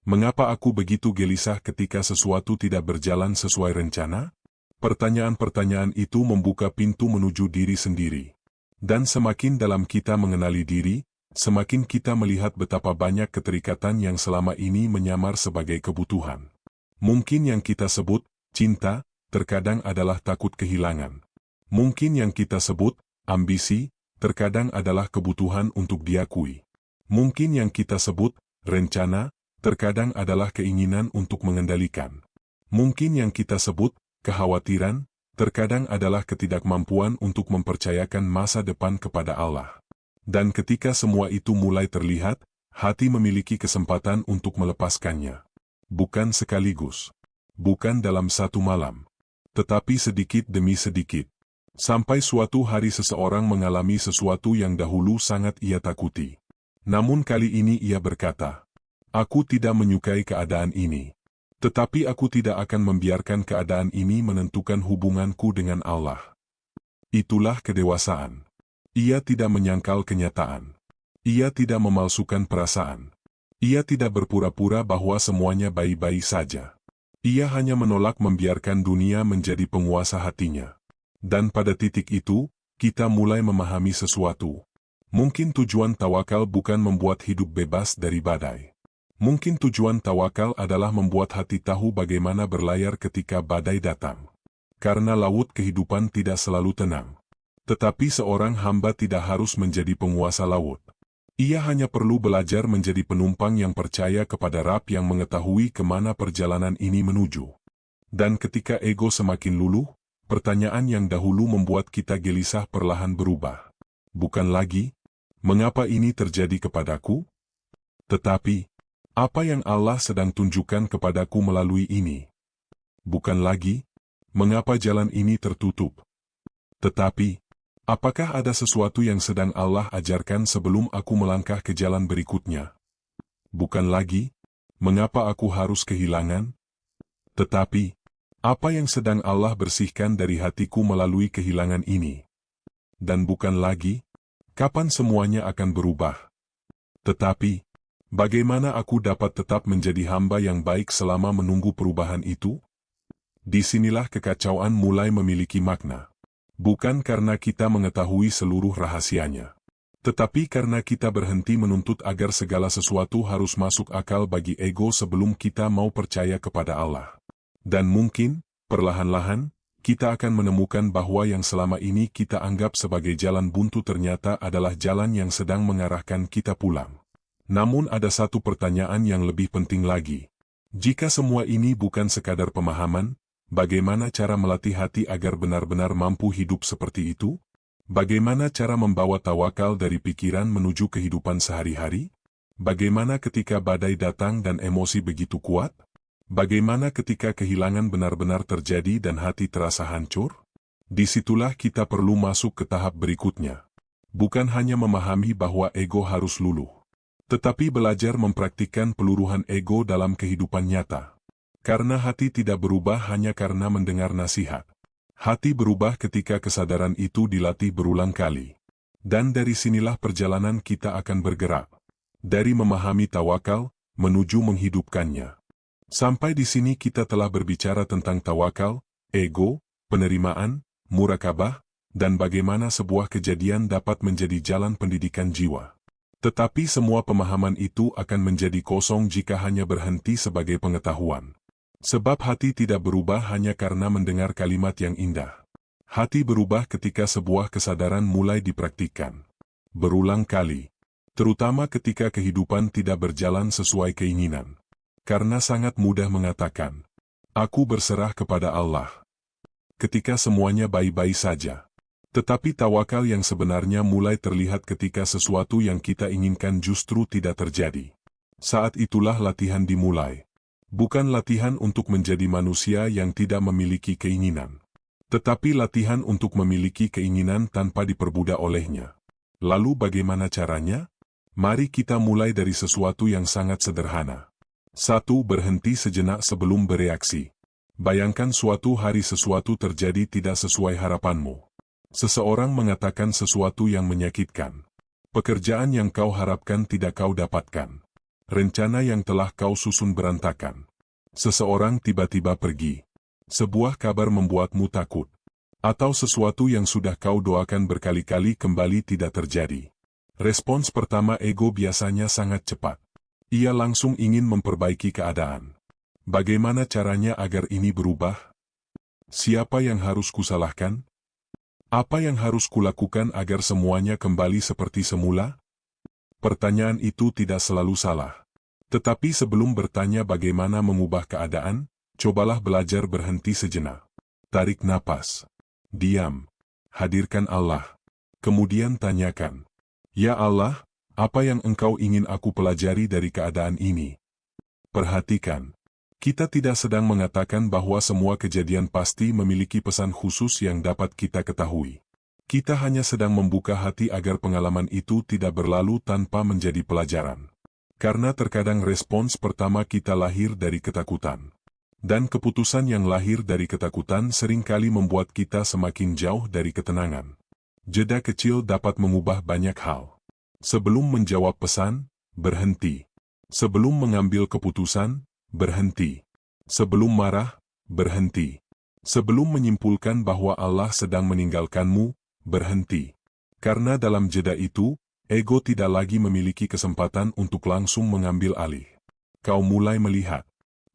A: Mengapa aku begitu gelisah ketika sesuatu tidak berjalan sesuai rencana? Pertanyaan-pertanyaan itu membuka pintu menuju diri sendiri. Dan semakin dalam kita mengenali diri, semakin kita melihat betapa banyak keterikatan yang selama ini menyamar sebagai kebutuhan. Mungkin yang kita sebut cinta, terkadang adalah takut kehilangan. Mungkin yang kita sebut ambisi, terkadang adalah kebutuhan untuk diakui. Mungkin yang kita sebut rencana, terkadang adalah keinginan untuk mengendalikan. Mungkin yang kita sebut kekhawatiran, terkadang adalah ketidakmampuan untuk mempercayakan masa depan kepada Allah. Dan ketika semua itu mulai terlihat, hati memiliki kesempatan untuk melepaskannya. Bukan sekaligus. Bukan dalam satu malam. Tetapi sedikit demi sedikit. Sampai suatu hari seseorang mengalami sesuatu yang dahulu sangat ia takuti. Namun kali ini ia berkata, "Aku tidak menyukai keadaan ini. Tetapi aku tidak akan membiarkan keadaan ini menentukan hubunganku dengan Allah." Itulah kedewasaan. Ia tidak menyangkal kenyataan. Ia tidak memalsukan perasaan. Ia tidak berpura-pura bahwa semuanya baik-baik saja. Ia hanya menolak membiarkan dunia menjadi penguasa hatinya. Dan pada titik itu, kita mulai memahami sesuatu. Mungkin tujuan tawakal bukan membuat hidup bebas dari badai. Mungkin tujuan tawakal adalah membuat hati tahu bagaimana berlayar ketika badai datang. Karena laut kehidupan tidak selalu tenang. Tetapi seorang hamba tidak harus menjadi penguasa laut. Ia hanya perlu belajar menjadi penumpang yang percaya kepada Rabb yang mengetahui kemana perjalanan ini menuju. Dan ketika ego semakin luluh, pertanyaan yang dahulu membuat kita gelisah perlahan berubah. Bukan lagi, "Mengapa ini terjadi kepadaku?" Tetapi, "Apa yang Allah sedang tunjukkan kepadaku melalui ini?" Bukan lagi, "Mengapa jalan ini tertutup?" Tetapi, "Apakah ada sesuatu yang sedang Allah ajarkan sebelum aku melangkah ke jalan berikutnya?" Bukan lagi, "Mengapa aku harus kehilangan?" Tetapi, "Apa yang sedang Allah bersihkan dari hatiku melalui kehilangan ini?" Dan bukan lagi, "Kapan semuanya akan berubah?" Tetapi, "Bagaimana aku dapat tetap menjadi hamba yang baik selama menunggu perubahan itu?" Disinilah kekacauan mulai memiliki makna. Bukan karena kita mengetahui seluruh rahasianya. Tetapi karena kita berhenti menuntut agar segala sesuatu harus masuk akal bagi ego sebelum kita mau percaya kepada Allah. Dan mungkin, perlahan-lahan, kita akan menemukan bahwa yang selama ini kita anggap sebagai jalan buntu ternyata adalah jalan yang sedang mengarahkan kita pulang. Namun ada satu pertanyaan yang lebih penting lagi. Jika semua ini bukan sekadar pemahaman, bagaimana cara melatih hati agar benar-benar mampu hidup seperti itu? Bagaimana cara membawa tawakal dari pikiran menuju kehidupan sehari-hari? Bagaimana ketika badai datang dan emosi begitu kuat? Bagaimana ketika kehilangan benar-benar terjadi dan hati terasa hancur? Disitulah kita perlu masuk ke tahap berikutnya. Bukan hanya memahami bahwa ego harus luluh, tetapi belajar mempraktikkan peluruhan ego dalam kehidupan nyata. Karena hati tidak berubah hanya karena mendengar nasihat. Hati berubah ketika kesadaran itu dilatih berulang kali. Dan dari sinilah perjalanan kita akan bergerak. Dari memahami tawakal, menuju menghidupkannya. Sampai di sini kita telah berbicara tentang tawakal, ego, penerimaan, murakabah, dan bagaimana sebuah kejadian dapat menjadi jalan pendidikan jiwa. Tetapi semua pemahaman itu akan menjadi kosong jika hanya berhenti sebagai pengetahuan. Sebab hati tidak berubah hanya karena mendengar kalimat yang indah. Hati berubah ketika sebuah kesadaran mulai dipraktikkan. Berulang kali. Terutama ketika kehidupan tidak berjalan sesuai keinginan. Karena sangat mudah mengatakan, "Aku berserah kepada Allah." Ketika semuanya baik-baik saja. Tetapi tawakal yang sebenarnya mulai terlihat ketika sesuatu yang kita inginkan justru tidak terjadi. Saat itulah latihan dimulai. Bukan latihan untuk menjadi manusia yang tidak memiliki keinginan. Tetapi latihan untuk memiliki keinginan tanpa diperbudak olehnya. Lalu bagaimana caranya? Mari kita mulai dari sesuatu yang sangat sederhana. 1. Berhenti sejenak sebelum bereaksi. Bayangkan suatu hari sesuatu terjadi tidak sesuai harapanmu. Seseorang mengatakan sesuatu yang menyakitkan. Pekerjaan yang kau harapkan tidak kau dapatkan. Rencana yang telah kau susun berantakan. Seseorang tiba-tiba pergi. Sebuah kabar membuatmu takut. Atau sesuatu yang sudah kau doakan berkali-kali kembali tidak terjadi. Respons pertama ego biasanya sangat cepat. Ia langsung ingin memperbaiki keadaan. Bagaimana caranya agar ini berubah? Siapa yang harus kusalahkan? Apa yang harus kulakukan agar semuanya kembali seperti semula? Pertanyaan itu tidak selalu salah. Tetapi sebelum bertanya bagaimana mengubah keadaan, cobalah belajar berhenti sejenak. Tarik napas. Diam. Hadirkan Allah. Kemudian tanyakan, "Ya Allah, apa yang Engkau ingin aku pelajari dari keadaan ini?" Perhatikan. Kita tidak sedang mengatakan bahwa semua kejadian pasti memiliki pesan khusus yang dapat kita ketahui. Kita hanya sedang membuka hati agar pengalaman itu tidak berlalu tanpa menjadi pelajaran. Karena terkadang respons pertama kita lahir dari ketakutan. Dan keputusan yang lahir dari ketakutan seringkali membuat kita semakin jauh dari ketenangan. Jeda kecil dapat mengubah banyak hal. Sebelum menjawab pesan, berhenti. Sebelum mengambil keputusan, berhenti. Sebelum marah, berhenti. Sebelum menyimpulkan bahwa Allah sedang meninggalkanmu, berhenti. Karena dalam jeda itu, ego tidak lagi memiliki kesempatan untuk langsung mengambil alih. Kau mulai melihat.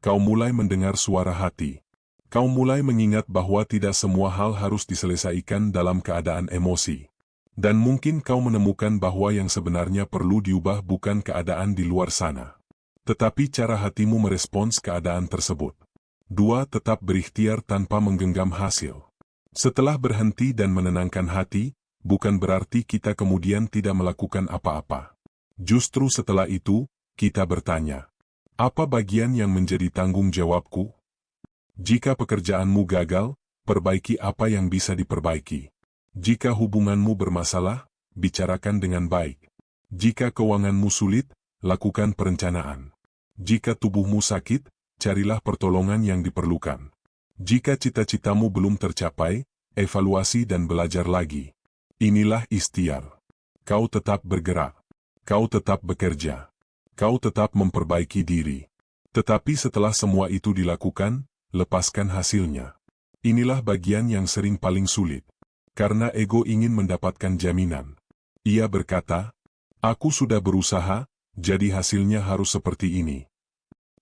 A: Kau mulai mendengar suara hati. Kau mulai mengingat bahwa tidak semua hal harus diselesaikan dalam keadaan emosi. Dan mungkin kau menemukan bahwa yang sebenarnya perlu diubah bukan keadaan di luar sana, tetapi cara hatimu merespons keadaan tersebut. 2. Tetap berikhtiar tanpa menggenggam hasil. Setelah berhenti dan menenangkan hati, bukan berarti kita kemudian tidak melakukan apa-apa. Justru setelah itu, kita bertanya, apa bagian yang menjadi tanggung jawabku? Jika pekerjaanmu gagal, perbaiki apa yang bisa diperbaiki. Jika hubunganmu bermasalah, bicarakan dengan baik. Jika keuanganmu sulit, lakukan perencanaan. Jika tubuhmu sakit, carilah pertolongan yang diperlukan. Jika cita-citamu belum tercapai, evaluasi dan belajar lagi. Inilah ikhtiar. Kau tetap bergerak. Kau tetap bekerja. Kau tetap memperbaiki diri. Tetapi setelah semua itu dilakukan, lepaskan hasilnya. Inilah bagian yang sering paling sulit. Karena ego ingin mendapatkan jaminan. Ia berkata, "Aku sudah berusaha, jadi hasilnya harus seperti ini."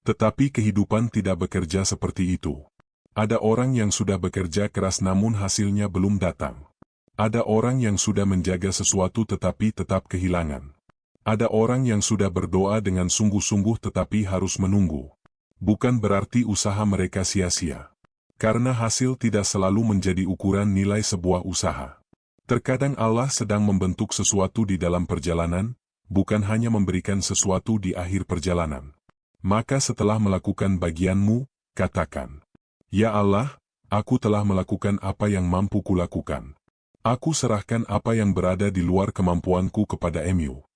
A: Tetapi kehidupan tidak bekerja seperti itu. Ada orang yang sudah bekerja keras namun hasilnya belum datang. Ada orang yang sudah menjaga sesuatu tetapi tetap kehilangan. Ada orang yang sudah berdoa dengan sungguh-sungguh tetapi harus menunggu. Bukan berarti usaha mereka sia-sia. Karena hasil tidak selalu menjadi ukuran nilai sebuah usaha. Terkadang Allah sedang membentuk sesuatu di dalam perjalanan, bukan hanya memberikan sesuatu di akhir perjalanan. Maka setelah melakukan bagianmu, katakan, "Ya Allah, aku telah melakukan apa yang mampu kulakukan. Aku serahkan apa yang berada di luar kemampuanku kepada Mu."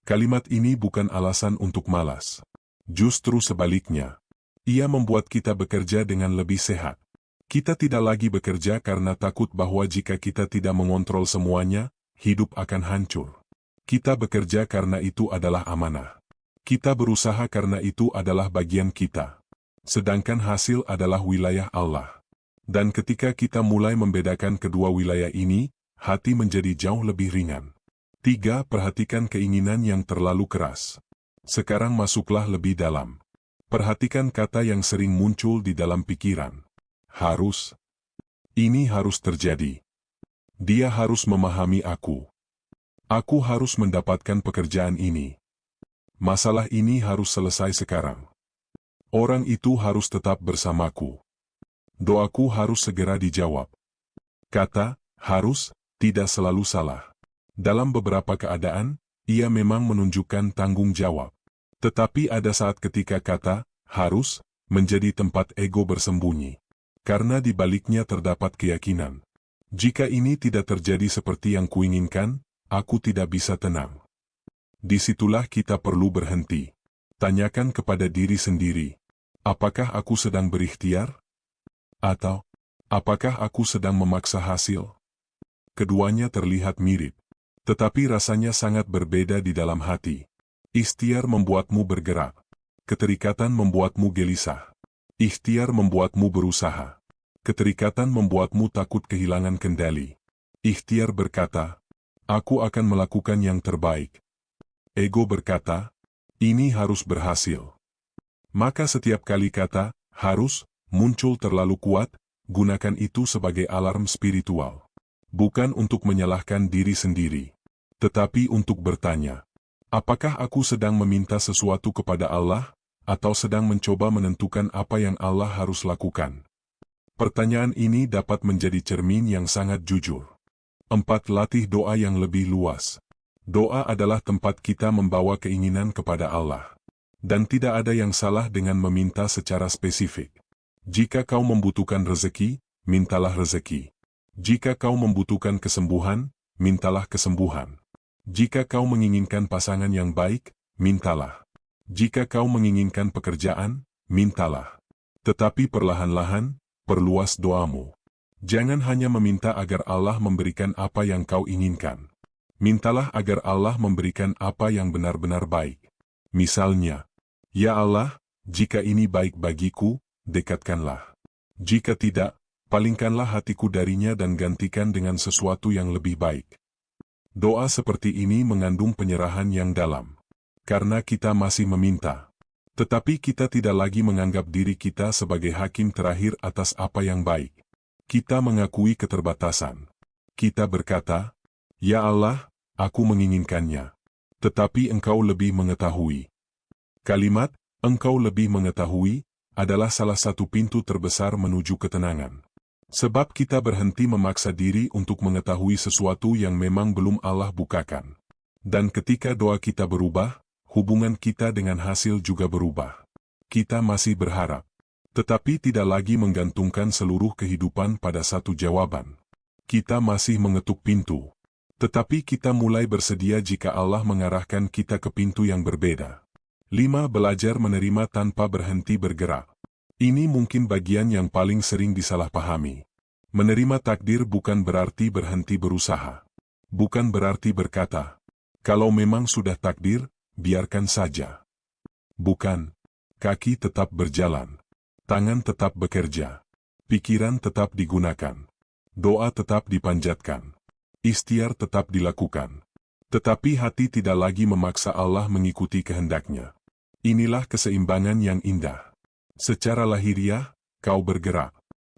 A: Kalimat ini bukan alasan untuk malas. Justru sebaliknya. Ia membuat kita bekerja dengan lebih sehat. Kita tidak lagi bekerja karena takut bahwa jika kita tidak mengontrol semuanya, hidup akan hancur. Kita bekerja karena itu adalah amanah. Kita berusaha karena itu adalah bagian kita. Sedangkan hasil adalah wilayah Allah. Dan ketika kita mulai membedakan kedua wilayah ini, hati menjadi jauh lebih ringan. 3. Perhatikan keinginan yang terlalu keras. Sekarang masuklah lebih dalam. Perhatikan kata yang sering muncul di dalam pikiran. Harus. Ini harus terjadi. Dia harus memahami aku. Aku harus mendapatkan pekerjaan ini. Masalah ini harus selesai sekarang. Orang itu harus tetap bersamaku. Doaku harus segera dijawab. Kata, harus, tidak selalu salah. Dalam beberapa keadaan, ia memang menunjukkan tanggung jawab. Tetapi ada saat ketika kata, harus, menjadi tempat ego bersembunyi. Karena di baliknya terdapat keyakinan. Jika ini tidak terjadi seperti yang kuinginkan, aku tidak bisa tenang. Disitulah kita perlu berhenti. Tanyakan kepada diri sendiri, apakah aku sedang berikhtiar? Atau, apakah aku sedang memaksa hasil? Keduanya terlihat mirip, tetapi rasanya sangat berbeda di dalam hati. Ikhtiar membuatmu bergerak. Keterikatan membuatmu gelisah. Ikhtiar membuatmu berusaha. Keterikatan membuatmu takut kehilangan kendali. Ikhtiar berkata, aku akan melakukan yang terbaik. Ego berkata, ini harus berhasil. Maka setiap kali kata, harus, muncul terlalu kuat, gunakan itu sebagai alarm spiritual. Bukan untuk menyalahkan diri sendiri, tetapi untuk bertanya, apakah aku sedang meminta sesuatu kepada Allah, atau sedang mencoba menentukan apa yang Allah harus lakukan? Pertanyaan ini dapat menjadi cermin yang sangat jujur. 4. Latih doa yang lebih luas. Doa adalah tempat kita membawa keinginan kepada Allah. Dan tidak ada yang salah dengan meminta secara spesifik. Jika kau membutuhkan rezeki, mintalah rezeki. Jika kau membutuhkan kesembuhan, mintalah kesembuhan. Jika kau menginginkan pasangan yang baik, mintalah. Jika kau menginginkan pekerjaan, mintalah. Tetapi perlahan-lahan, perluas doamu. Jangan hanya meminta agar Allah memberikan apa yang kau inginkan. Mintalah agar Allah memberikan apa yang benar-benar baik. Misalnya, "Ya Allah, jika ini baik bagiku, dekatkanlah. Jika tidak, palingkanlah hatiku darinya dan gantikan dengan sesuatu yang lebih baik." Doa seperti ini mengandung penyerahan yang dalam. Karena kita masih meminta. Tetapi kita tidak lagi menganggap diri kita sebagai hakim terakhir atas apa yang baik. Kita mengakui keterbatasan. Kita berkata, "Ya Allah, aku menginginkannya. Tetapi Engkau lebih mengetahui." Kalimat, "Engkau lebih mengetahui," adalah salah satu pintu terbesar menuju ketenangan. Sebab kita berhenti memaksa diri untuk mengetahui sesuatu yang memang belum Allah bukakan. Dan ketika doa kita berubah, hubungan kita dengan hasil juga berubah. Kita masih berharap, tetapi tidak lagi menggantungkan seluruh kehidupan pada satu jawaban. Kita masih mengetuk pintu, tetapi kita mulai bersedia jika Allah mengarahkan kita ke pintu yang berbeda. 5. Belajar menerima tanpa berhenti bergerak. Ini mungkin bagian yang paling sering disalahpahami. Menerima takdir bukan berarti berhenti berusaha. Bukan berarti berkata, "Kalau memang sudah takdir, biarkan saja." Bukan. Kaki tetap berjalan. Tangan tetap bekerja. Pikiran tetap digunakan. Doa tetap dipanjatkan. Ikhtiar tetap dilakukan. Tetapi hati tidak lagi memaksa Allah mengikuti kehendaknya. Inilah keseimbangan yang indah. Secara lahiriah, kau bergerak.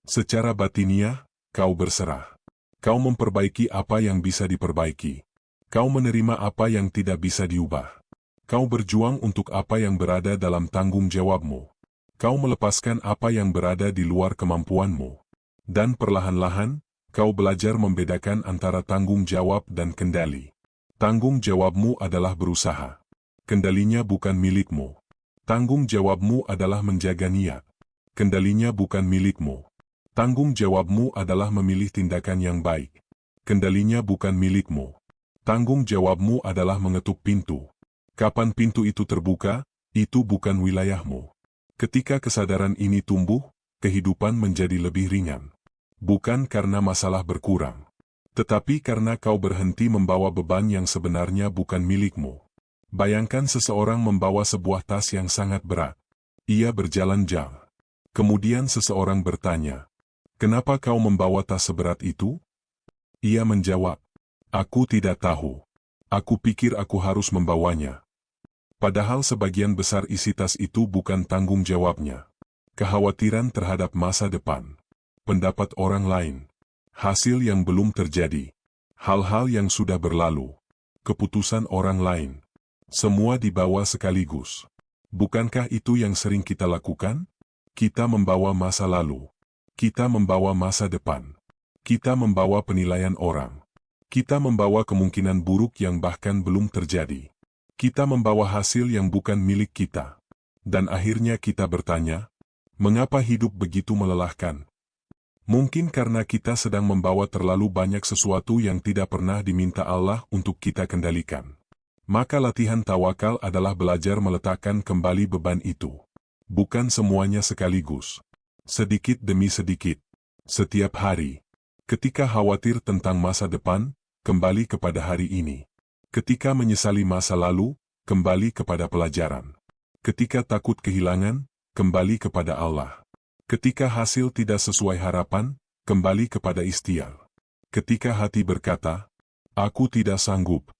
A: Secara batiniah, kau berserah. Kau memperbaiki apa yang bisa diperbaiki. Kau menerima apa yang tidak bisa diubah. Kau berjuang untuk apa yang berada dalam tanggung jawabmu. Kau melepaskan apa yang berada di luar kemampuanmu. Dan perlahan-lahan, kau belajar membedakan antara tanggung jawab dan kendali. Tanggung jawabmu adalah berusaha. Kendalinya bukan milikmu. Tanggung jawabmu adalah menjaga niat. Kendalinya bukan milikmu. Tanggung jawabmu adalah memilih tindakan yang baik. Kendalinya bukan milikmu. Tanggung jawabmu adalah mengetuk pintu. Kapan pintu itu terbuka, itu bukan wilayahmu. Ketika kesadaran ini tumbuh, kehidupan menjadi lebih ringan. Bukan karena masalah berkurang, tetapi karena kau berhenti membawa beban yang sebenarnya bukan milikmu. Bayangkan seseorang membawa sebuah tas yang sangat berat. Ia berjalan jauh. Kemudian seseorang bertanya, "Kenapa kau membawa tas seberat itu?" Ia menjawab, "Aku tidak tahu. Aku pikir aku harus membawanya." Padahal sebagian besar isi tas itu bukan tanggung jawabnya. Kekhawatiran terhadap masa depan. Pendapat orang lain. Hasil yang belum terjadi. Hal-hal yang sudah berlalu. Keputusan orang lain. Semua dibawa sekaligus. Bukankah itu yang sering kita lakukan? Kita membawa masa lalu. Kita membawa masa depan. Kita membawa penilaian orang. Kita membawa kemungkinan buruk yang bahkan belum terjadi. Kita membawa hasil yang bukan milik kita. Dan akhirnya kita bertanya, mengapa hidup begitu melelahkan? Mungkin karena kita sedang membawa terlalu banyak sesuatu yang tidak pernah diminta Allah untuk kita kendalikan. Maka latihan tawakal adalah belajar meletakkan kembali beban itu. Bukan semuanya sekaligus. Sedikit demi sedikit. Setiap hari. Ketika khawatir tentang masa depan, kembali kepada hari ini. Ketika menyesali masa lalu, kembali kepada pelajaran. Ketika takut kehilangan, kembali kepada Allah. Ketika hasil tidak sesuai harapan, kembali kepada ikhtiar. Ketika hati berkata, "Aku tidak sanggup,"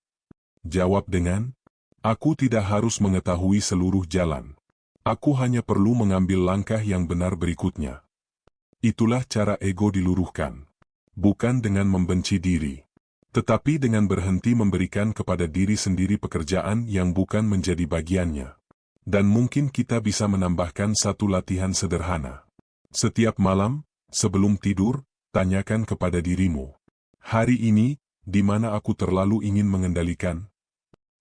A: jawab dengan, "Aku tidak harus mengetahui seluruh jalan. Aku hanya perlu mengambil langkah yang benar berikutnya." Itulah cara ego diluruhkan. Bukan dengan membenci diri, tetapi dengan berhenti memberikan kepada diri sendiri pekerjaan yang bukan menjadi bagiannya. Dan mungkin kita bisa menambahkan satu latihan sederhana. Setiap malam, Sebelum tidur, tanyakan kepada dirimu. Hari ini, di mana aku terlalu ingin mengendalikan?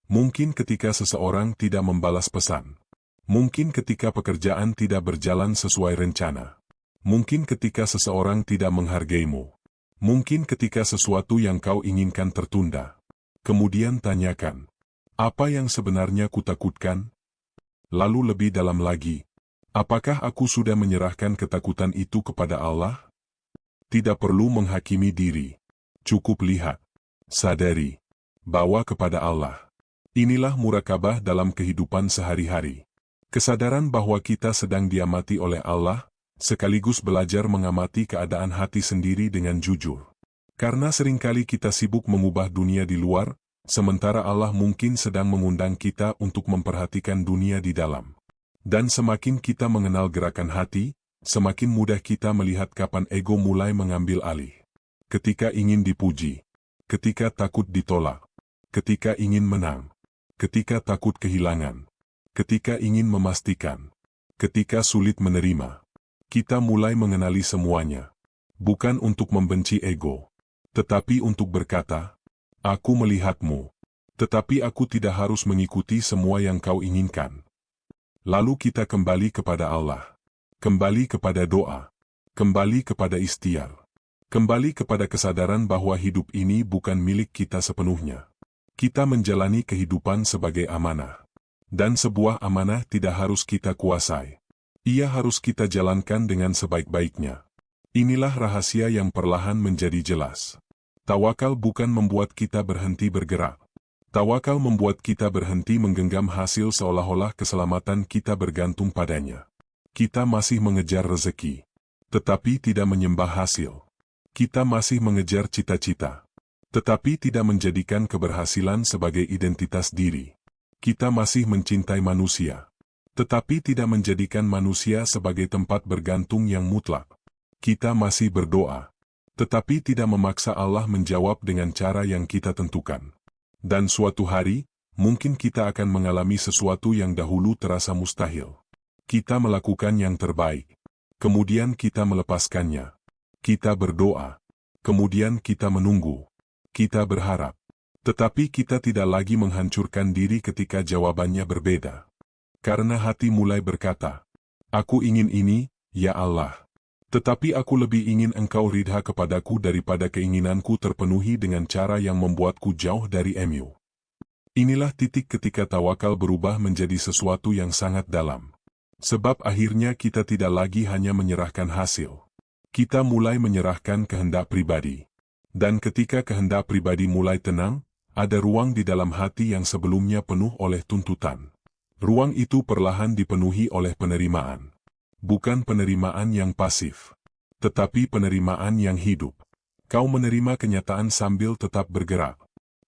A: Mungkin ketika seseorang tidak membalas pesan. Mungkin ketika pekerjaan tidak berjalan sesuai rencana. Mungkin ketika seseorang tidak menghargaimu. Mungkin ketika sesuatu yang kau inginkan tertunda. Kemudian tanyakan, apa yang sebenarnya kutakutkan? Lalu lebih dalam lagi, apakah aku sudah menyerahkan ketakutan itu kepada Allah? Tidak perlu menghakimi diri. Cukup lihat, sadari, bawa kepada Allah. Inilah murakabah dalam kehidupan sehari-hari. Kesadaran bahwa kita sedang diamati oleh Allah, sekaligus belajar mengamati keadaan hati sendiri dengan jujur. Karena seringkali kita sibuk mengubah dunia di luar, sementara Allah mungkin sedang mengundang kita untuk memperhatikan dunia di dalam. Dan semakin kita mengenal gerakan hati, semakin mudah kita melihat kapan ego mulai mengambil alih. Ketika ingin dipuji, ketika takut ditolak, ketika ingin menang, ketika takut kehilangan, ketika ingin memastikan, ketika sulit menerima. Kita mulai mengenali semuanya. Bukan untuk membenci ego, tetapi untuk berkata, aku melihatmu, tetapi aku tidak harus mengikuti semua yang kau inginkan. Lalu kita kembali kepada Allah, kembali kepada doa, kembali kepada ikhtiar, kembali kepada kesadaran bahwa hidup ini bukan milik kita sepenuhnya. Kita menjalani kehidupan sebagai amanah. Dan sebuah amanah tidak harus kita kuasai. Ia harus kita jalankan dengan sebaik-baiknya. Inilah rahasia yang perlahan menjadi jelas. Tawakal bukan membuat kita berhenti bergerak. Tawakal membuat kita berhenti menggenggam hasil seolah-olah keselamatan kita bergantung padanya. Kita masih mengejar rezeki, tetapi tidak menyembah hasil. Kita masih mengejar cita-cita, tetapi tidak menjadikan keberhasilan sebagai identitas diri. Kita masih mencintai manusia, tetapi tidak menjadikan manusia sebagai tempat bergantung yang mutlak. Kita masih berdoa, tetapi tidak memaksa Allah menjawab dengan cara yang kita tentukan. Dan suatu hari, mungkin kita akan mengalami sesuatu yang dahulu terasa mustahil. Kita melakukan yang terbaik, kemudian kita melepaskannya. Kita berdoa, kemudian kita menunggu. Kita berharap, tetapi kita tidak lagi menghancurkan diri ketika jawabannya berbeda. Karena hati mulai berkata, aku ingin ini, ya Allah. Tetapi aku lebih ingin Engkau ridha kepadaku daripada keinginanku terpenuhi dengan cara yang membuatku jauh dari-Mu. Inilah titik ketika tawakal berubah menjadi sesuatu yang sangat dalam. Sebab akhirnya kita tidak lagi hanya menyerahkan hasil. Kita mulai menyerahkan kehendak pribadi. Dan ketika kehendak pribadi mulai tenang, ada ruang di dalam hati yang sebelumnya penuh oleh tuntutan. Ruang itu perlahan dipenuhi oleh penerimaan. Bukan penerimaan yang pasif, tetapi penerimaan yang hidup. Kau menerima kenyataan sambil tetap bergerak.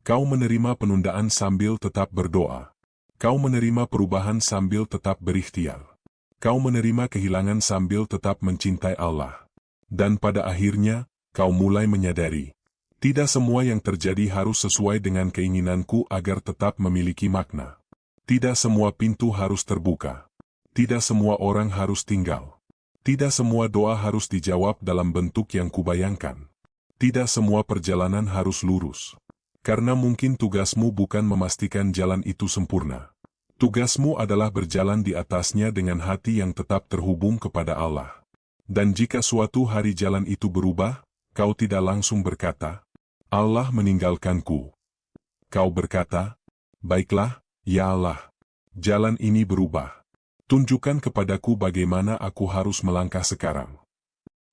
A: Kau menerima penundaan sambil tetap berdoa. Kau menerima perubahan sambil tetap berikhtiar. Kau menerima kehilangan sambil tetap mencintai Allah. Dan pada akhirnya, kau mulai menyadari, tidak semua yang terjadi harus sesuai dengan keinginanku agar tetap memiliki makna. Tidak semua pintu harus terbuka. Tidak semua orang harus tinggal. Tidak semua doa harus dijawab dalam bentuk yang kubayangkan. Tidak semua perjalanan harus lurus. Karena mungkin tugasmu bukan memastikan jalan itu sempurna. Tugasmu adalah berjalan di atasnya dengan hati yang tetap terhubung kepada Allah. Dan jika suatu hari jalan itu berubah, kau tidak langsung berkata, Allah meninggalkanku. Kau berkata, baiklah, ya Allah, jalan ini berubah. Tunjukkan kepadaku bagaimana aku harus melangkah sekarang.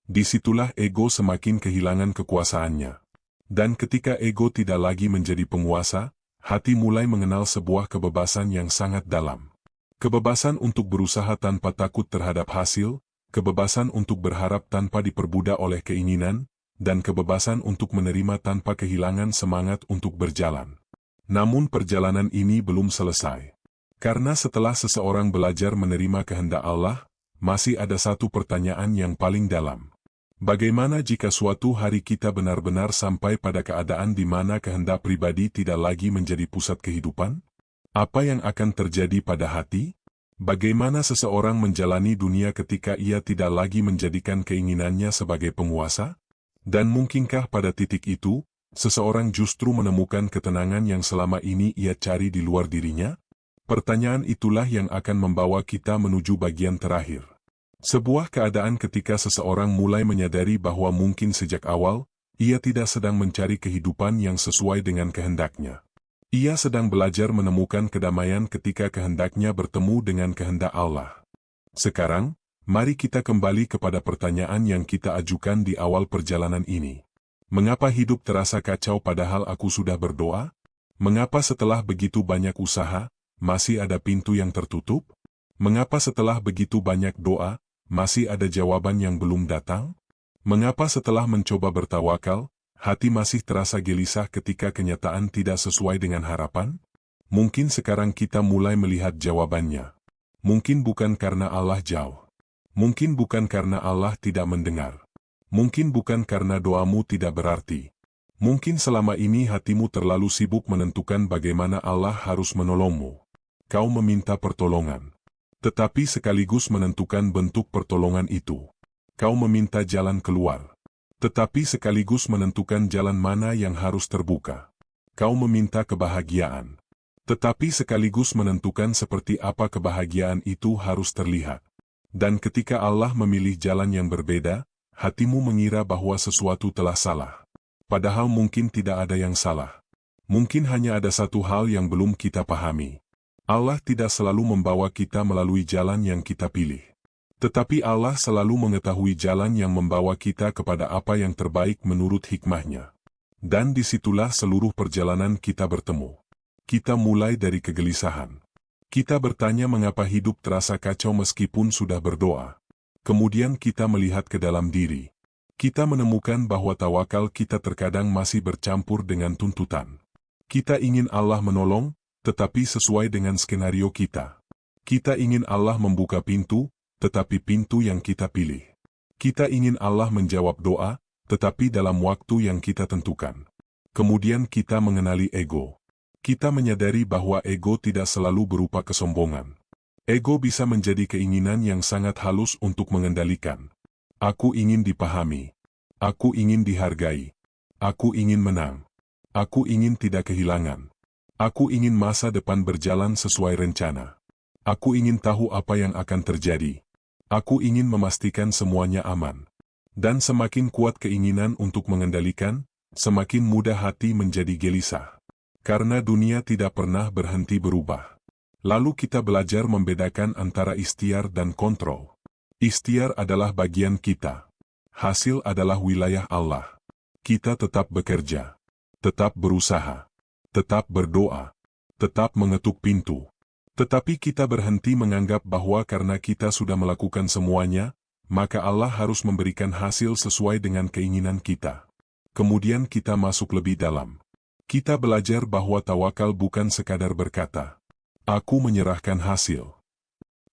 A: Disitulah ego semakin kehilangan kekuasaannya. Dan ketika ego tidak lagi menjadi penguasa, hati mulai mengenal sebuah kebebasan yang sangat dalam. Kebebasan untuk berusaha tanpa takut terhadap hasil, kebebasan untuk berharap tanpa diperbudak oleh keinginan, dan kebebasan untuk menerima tanpa kehilangan semangat untuk berjalan. Namun perjalanan ini belum selesai. Karena setelah seseorang belajar menerima kehendak Allah, masih ada satu pertanyaan yang paling dalam. Bagaimana jika suatu hari kita benar-benar sampai pada keadaan di mana kehendak pribadi tidak lagi menjadi pusat kehidupan? Apa yang akan terjadi pada hati? Bagaimana seseorang menjalani dunia ketika ia tidak lagi menjadikan keinginannya sebagai penguasa? Dan mungkinkah pada titik itu, seseorang justru menemukan ketenangan yang selama ini ia cari di luar dirinya? Pertanyaan itulah yang akan membawa kita menuju bagian terakhir. Sebuah keadaan ketika seseorang mulai menyadari bahwa mungkin sejak awal, ia tidak sedang mencari kehidupan yang sesuai dengan kehendaknya. Ia sedang belajar menemukan kedamaian ketika kehendaknya bertemu dengan kehendak Allah. Sekarang, mari kita kembali kepada pertanyaan yang kita ajukan di awal perjalanan ini. Mengapa hidup terasa kacau padahal aku sudah berdoa? Mengapa setelah begitu banyak usaha, masih ada pintu yang tertutup? Mengapa setelah begitu banyak doa, masih ada jawaban yang belum datang? Mengapa setelah mencoba bertawakal, hati masih terasa gelisah ketika kenyataan tidak sesuai dengan harapan? Mungkin sekarang kita mulai melihat jawabannya. Mungkin bukan karena Allah jauh. Mungkin bukan karena Allah tidak mendengar. Mungkin bukan karena doamu tidak berarti. Mungkin selama ini hatimu terlalu sibuk menentukan bagaimana Allah harus menolongmu. Kau meminta pertolongan, tetapi sekaligus menentukan bentuk pertolongan itu. Kau meminta jalan keluar, tetapi sekaligus menentukan jalan mana yang harus terbuka. Kau meminta kebahagiaan, tetapi sekaligus menentukan seperti apa kebahagiaan itu harus terlihat. Dan ketika Allah memilih jalan yang berbeda, hatimu mengira bahwa sesuatu telah salah. Padahal mungkin tidak ada yang salah. Mungkin hanya ada satu hal yang belum kita pahami. Allah tidak selalu membawa kita melalui jalan yang kita pilih. Tetapi Allah selalu mengetahui jalan yang membawa kita kepada apa yang terbaik menurut hikmahnya. Dan disitulah seluruh perjalanan kita bertemu. Kita mulai dari kegelisahan. Kita bertanya mengapa hidup terasa kacau meskipun sudah berdoa. Kemudian kita melihat ke dalam diri. Kita menemukan bahwa tawakal kita terkadang masih bercampur dengan tuntutan. Kita ingin Allah menolong, tetapi sesuai dengan skenario kita. Kita ingin Allah membuka pintu, tetapi pintu yang kita pilih. Kita ingin Allah menjawab doa, tetapi dalam waktu yang kita tentukan. Kemudian kita mengenali ego. Kita menyadari bahwa ego tidak selalu berupa kesombongan. Ego bisa menjadi keinginan yang sangat halus untuk mengendalikan. Aku ingin dipahami. Aku ingin dihargai. Aku ingin menang. Aku ingin tidak kehilangan. Aku ingin masa depan berjalan sesuai rencana. Aku ingin tahu apa yang akan terjadi. Aku ingin memastikan semuanya aman. Dan semakin kuat keinginan untuk mengendalikan, semakin mudah hati menjadi gelisah. Karena dunia tidak pernah berhenti berubah. Lalu kita belajar membedakan antara ikhtiar dan kontrol. Ikhtiar adalah bagian kita. Hasil adalah wilayah Allah. Kita tetap bekerja. Tetap berusaha. Tetap berdoa. Tetap mengetuk pintu. Tetapi kita berhenti menganggap bahwa karena kita sudah melakukan semuanya, maka Allah harus memberikan hasil sesuai dengan keinginan kita. Kemudian kita masuk lebih dalam. Kita belajar bahwa tawakal bukan sekadar berkata, "Aku menyerahkan hasil."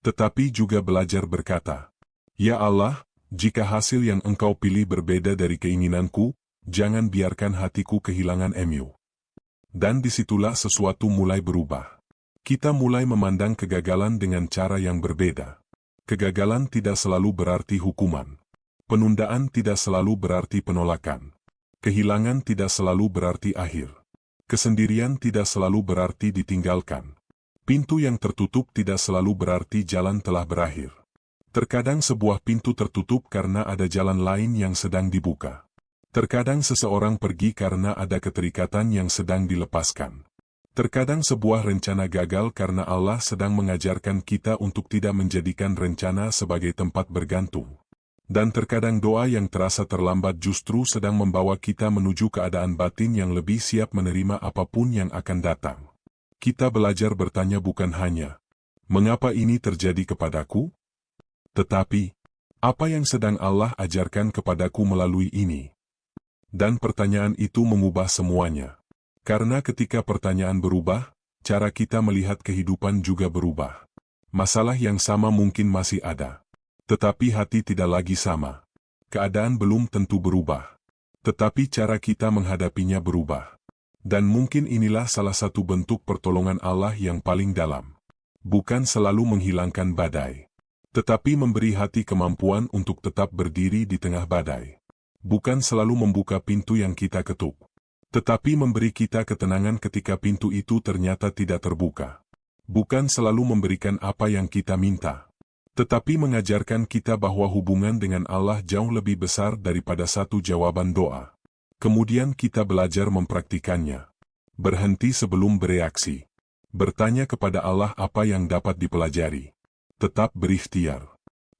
A: Tetapi juga belajar berkata, "Ya Allah, jika hasil yang Engkau pilih berbeda dari keinginanku, jangan biarkan hatiku kehilangan emu." Dan disitulah sesuatu mulai berubah. Kita mulai memandang kegagalan dengan cara yang berbeda. Kegagalan tidak selalu berarti hukuman. Penundaan tidak selalu berarti penolakan. Kehilangan tidak selalu berarti akhir. Kesendirian tidak selalu berarti ditinggalkan. Pintu yang tertutup tidak selalu berarti jalan telah berakhir. Terkadang sebuah pintu tertutup karena ada jalan lain yang sedang dibuka. Terkadang seseorang pergi karena ada keterikatan yang sedang dilepaskan. Terkadang sebuah rencana gagal karena Allah sedang mengajarkan kita untuk tidak menjadikan rencana sebagai tempat bergantung. Dan terkadang doa yang terasa terlambat justru sedang membawa kita menuju keadaan batin yang lebih siap menerima apapun yang akan datang. Kita belajar bertanya bukan hanya, "Mengapa ini terjadi kepadaku?" Tetapi, "Apa yang sedang Allah ajarkan kepadaku melalui ini?" Dan pertanyaan itu mengubah semuanya. Karena ketika pertanyaan berubah, cara kita melihat kehidupan juga berubah. Masalah yang sama mungkin masih ada. Tetapi hati tidak lagi sama. Keadaan belum tentu berubah. Tetapi cara kita menghadapinya berubah. Dan mungkin inilah salah satu bentuk pertolongan Allah yang paling dalam. bukan selalu menghilangkan badai, tetapi memberi hati kemampuan untuk tetap berdiri di tengah badai. Bukan selalu membuka pintu yang kita ketuk, tetapi memberi kita ketenangan ketika pintu itu ternyata tidak terbuka. Bukan selalu memberikan apa yang kita minta, tetapi mengajarkan kita bahwa hubungan dengan Allah jauh lebih besar daripada satu jawaban doa. Kemudian kita belajar mempraktikannya. Berhenti sebelum bereaksi. Bertanya kepada Allah apa yang dapat dipelajari. Tetap berikhtiar.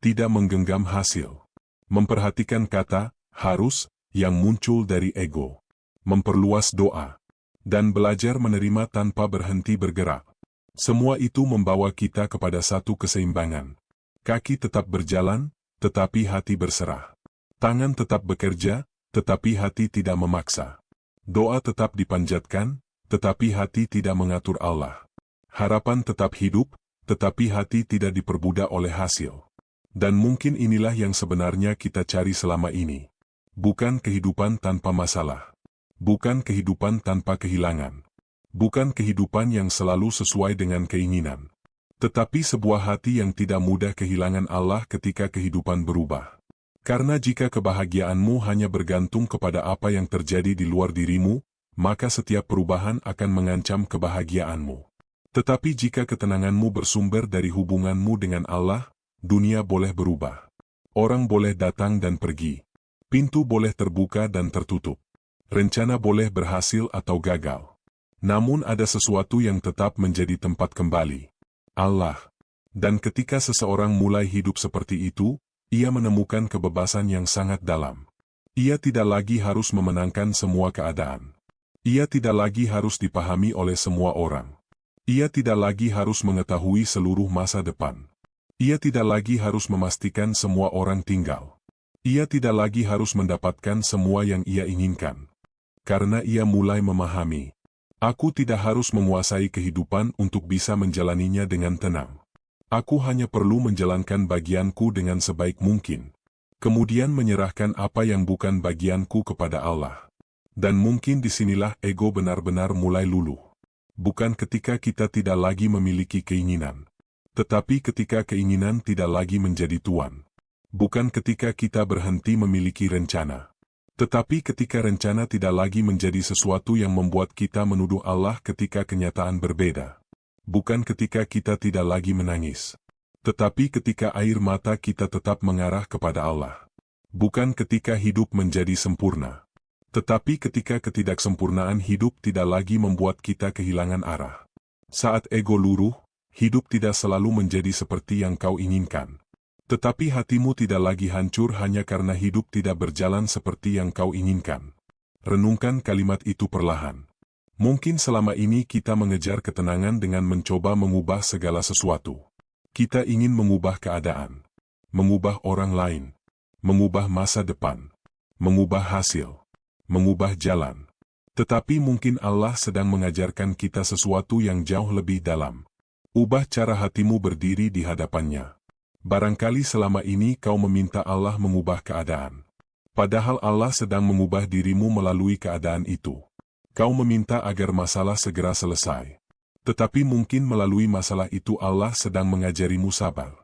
A: Tidak menggenggam hasil. Memperhatikan kata, harus, yang muncul dari ego. Memperluas doa. Dan belajar menerima tanpa berhenti bergerak. Semua itu membawa kita kepada satu keseimbangan. Kaki tetap berjalan, tetapi hati berserah. Tangan tetap bekerja, tetapi hati tidak memaksa. Doa tetap dipanjatkan, tetapi hati tidak mengatur Allah. Harapan tetap hidup, tetapi hati tidak diperbudak oleh hasil. Dan mungkin inilah yang sebenarnya kita cari selama ini. Bukan kehidupan tanpa masalah. Bukan kehidupan tanpa kehilangan. Bukan kehidupan yang selalu sesuai dengan keinginan. Tetapi sebuah hati yang tidak mudah kehilangan Allah ketika kehidupan berubah. Karena jika kebahagiaanmu hanya bergantung kepada apa yang terjadi di luar dirimu, maka setiap perubahan akan mengancam kebahagiaanmu. Tetapi jika ketenanganmu bersumber dari hubunganmu dengan Allah, dunia boleh berubah. Orang boleh datang dan pergi. Pintu boleh terbuka dan tertutup. Rencana boleh berhasil atau gagal. Namun ada sesuatu yang tetap menjadi tempat kembali. Allah. Dan ketika seseorang mulai hidup seperti itu, ia menemukan kebebasan yang sangat dalam. Ia tidak lagi harus memenangkan semua keadaan. Ia tidak lagi harus dipahami oleh semua orang. Ia tidak lagi harus mengetahui seluruh masa depan. Ia tidak lagi harus memastikan semua orang tinggal. Ia tidak lagi harus mendapatkan semua yang ia inginkan. Karena ia mulai memahami, aku tidak harus menguasai kehidupan untuk bisa menjalaninya dengan tenang. Aku hanya perlu menjalankan bagianku dengan sebaik mungkin. Kemudian menyerahkan apa yang bukan bagianku kepada Allah. Dan mungkin disinilah ego benar-benar mulai luluh. Bukan ketika kita tidak lagi memiliki keinginan. Tetapi ketika keinginan tidak lagi menjadi tuan. Bukan ketika kita berhenti memiliki rencana. Tetapi ketika rencana tidak lagi menjadi sesuatu yang membuat kita menuduh Allah ketika kenyataan berbeda. Bukan ketika kita tidak lagi menangis. Tetapi ketika air mata kita tetap mengarah kepada Allah. Bukan ketika hidup menjadi sempurna. Tetapi ketika ketidaksempurnaan hidup tidak lagi membuat kita kehilangan arah. Saat ego luruh, hidup tidak selalu menjadi seperti yang kau inginkan. Tetapi hatimu tidak lagi hancur hanya karena hidup tidak berjalan seperti yang kau inginkan. Renungkan kalimat itu perlahan. Mungkin selama ini kita mengejar ketenangan dengan mencoba mengubah segala sesuatu. Kita ingin mengubah keadaan, mengubah orang lain, mengubah masa depan, mengubah hasil, mengubah jalan. Tetapi mungkin Allah sedang mengajarkan kita sesuatu yang jauh lebih dalam. Ubah cara hatimu berdiri di hadapannya. Barangkali selama ini kau meminta Allah mengubah keadaan. Padahal Allah sedang mengubah dirimu melalui keadaan itu. Kau meminta agar masalah segera selesai. Tetapi mungkin melalui masalah itu Allah sedang mengajarimu sabar.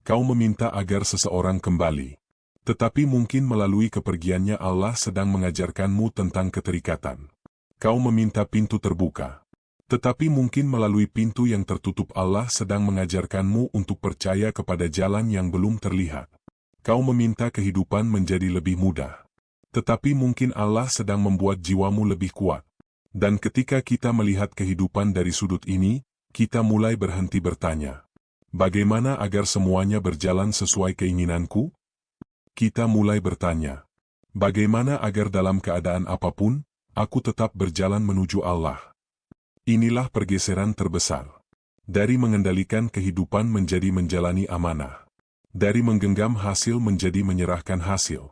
A: Kau meminta agar seseorang kembali. Tetapi mungkin melalui kepergiannya Allah sedang mengajarkanmu tentang keterikatan. Kau meminta pintu terbuka. Tetapi mungkin melalui pintu yang tertutup Allah sedang mengajarkanmu untuk percaya kepada jalan yang belum terlihat. Kau meminta kehidupan menjadi lebih mudah. Tetapi mungkin Allah sedang membuat jiwamu lebih kuat. Dan ketika kita melihat kehidupan dari sudut ini, kita mulai berhenti bertanya, bagaimana agar semuanya berjalan sesuai keinginanku? Kita mulai bertanya, bagaimana agar dalam keadaan apapun, aku tetap berjalan menuju Allah? Inilah pergeseran terbesar. Dari mengendalikan kehidupan menjadi menjalani amanah. Dari menggenggam hasil menjadi menyerahkan hasil.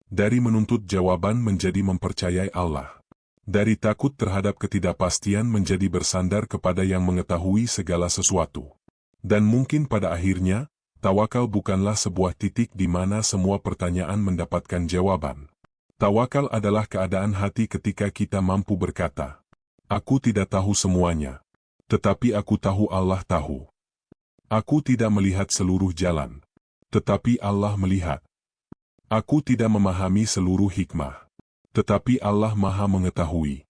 A: Dari menuntut jawaban menjadi mempercayai Allah. Dari takut terhadap ketidakpastian menjadi bersandar kepada yang mengetahui segala sesuatu. Dan mungkin pada akhirnya, tawakal bukanlah sebuah titik di mana semua pertanyaan mendapatkan jawaban. Tawakal adalah keadaan hati ketika kita mampu berkata, aku tidak tahu semuanya, tetapi aku tahu Allah tahu. Aku tidak melihat seluruh jalan, tetapi Allah melihat. Aku tidak memahami seluruh hikmah, tetapi Allah Maha Mengetahui.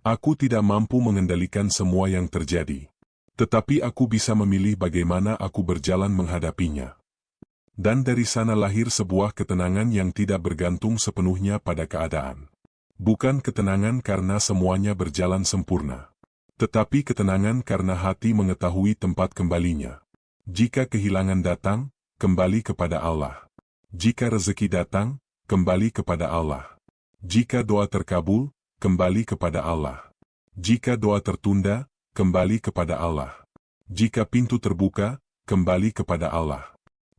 A: Aku tidak mampu mengendalikan semua yang terjadi, tetapi aku bisa memilih bagaimana aku berjalan menghadapinya. Dan dari sana lahir sebuah ketenangan yang tidak bergantung sepenuhnya pada keadaan. Bukan ketenangan karena semuanya berjalan sempurna, tetapi ketenangan karena hati mengetahui tempat kembalinya. Jika kehilangan datang, kembali kepada Allah. Jika rezeki datang, kembali kepada Allah. Jika doa terkabul, kembali kepada Allah. Jika doa tertunda, kembali kepada Allah. Jika pintu terbuka, kembali kepada Allah.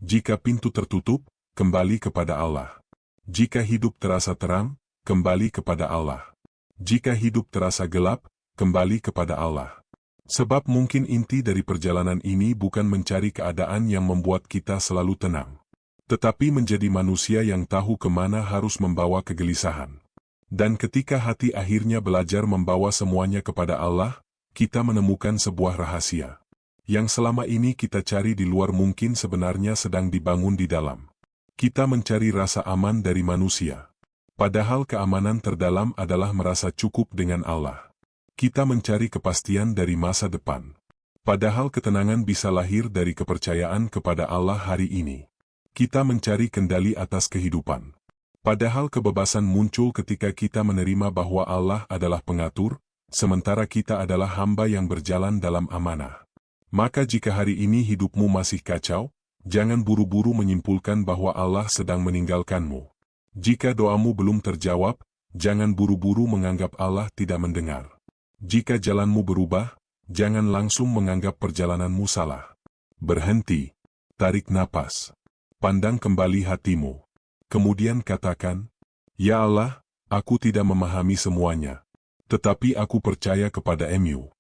A: Jika pintu tertutup, kembali kepada Allah. Jika hidup terasa terang, kembali kepada Allah. Jika hidup terasa gelap, kembali kepada Allah. Sebab mungkin inti dari perjalanan ini bukan mencari keadaan yang membuat kita selalu tenang, tetapi menjadi manusia yang tahu kemana harus membawa kegelisahan. Dan ketika hati akhirnya belajar membawa semuanya kepada Allah, kita menemukan sebuah rahasia yang selama ini kita cari di luar mungkin sebenarnya sedang dibangun di dalam. Kita mencari rasa aman dari manusia, padahal keamanan terdalam adalah merasa cukup dengan Allah. Kita mencari kepastian dari masa depan, padahal ketenangan bisa lahir dari kepercayaan kepada Allah hari ini. Kita mencari kendali atas kehidupan, padahal kebebasan muncul ketika kita menerima bahwa Allah adalah pengatur, sementara kita adalah hamba yang berjalan dalam amanah. Maka jika hari ini hidupmu masih kacau, jangan buru-buru menyimpulkan bahwa Allah sedang meninggalkanmu. Jika doamu belum terjawab, jangan buru-buru menganggap Allah tidak mendengar. Jika jalanmu berubah, jangan langsung menganggap perjalananmu salah. Berhenti, tarik napas, pandang kembali hatimu. Kemudian katakan, "Ya Allah, aku tidak memahami semuanya, tetapi aku percaya kepada-Mu."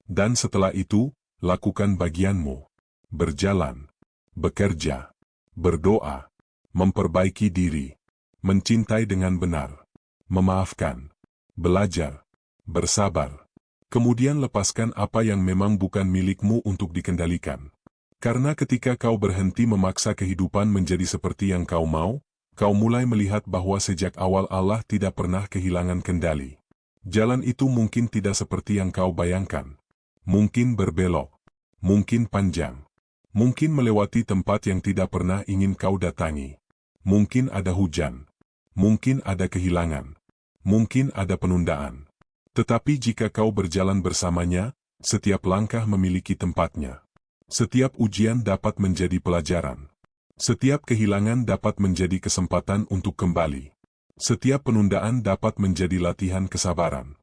A: Dan setelah itu, lakukan bagianmu. Berjalan, bekerja, berdoa, memperbaiki diri, mencintai dengan benar, memaafkan, belajar, bersabar. Kemudian lepaskan apa yang memang bukan milikmu untuk dikendalikan. Karena ketika kau berhenti memaksa kehidupan menjadi seperti yang kau mau, kau mulai melihat bahwa sejak awal Allah tidak pernah kehilangan kendali. Jalan itu mungkin tidak seperti yang kau bayangkan. Mungkin berbelok, mungkin panjang, mungkin melewati tempat yang tidak pernah ingin kau datangi. Mungkin ada hujan, mungkin ada kehilangan, mungkin ada penundaan. Tetapi jika kau berjalan bersamanya, setiap langkah memiliki tempatnya. Setiap ujian dapat menjadi pelajaran. Setiap kehilangan dapat menjadi kesempatan untuk kembali. Setiap penundaan dapat menjadi latihan kesabaran.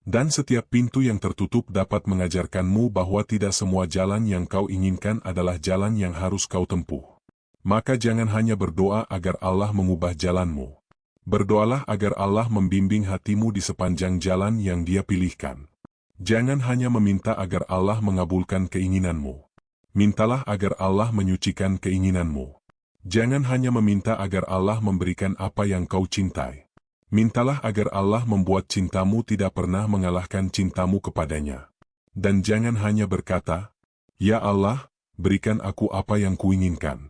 A: Dan setiap pintu yang tertutup dapat mengajarkanmu bahwa tidak semua jalan yang kau inginkan adalah jalan yang harus kau tempuh. Maka jangan hanya berdoa agar Allah mengubah jalanmu. Berdoalah agar Allah membimbing hatimu di sepanjang jalan yang Dia pilihkan. Jangan hanya meminta agar Allah mengabulkan keinginanmu. Mintalah agar Allah menyucikan keinginanmu. Jangan hanya meminta agar Allah memberikan apa yang kau cintai. Mintalah agar Allah membuat cintamu tidak pernah mengalahkan cintamu kepadanya. Dan jangan hanya berkata, "Ya Allah, berikan aku apa yang kuinginkan."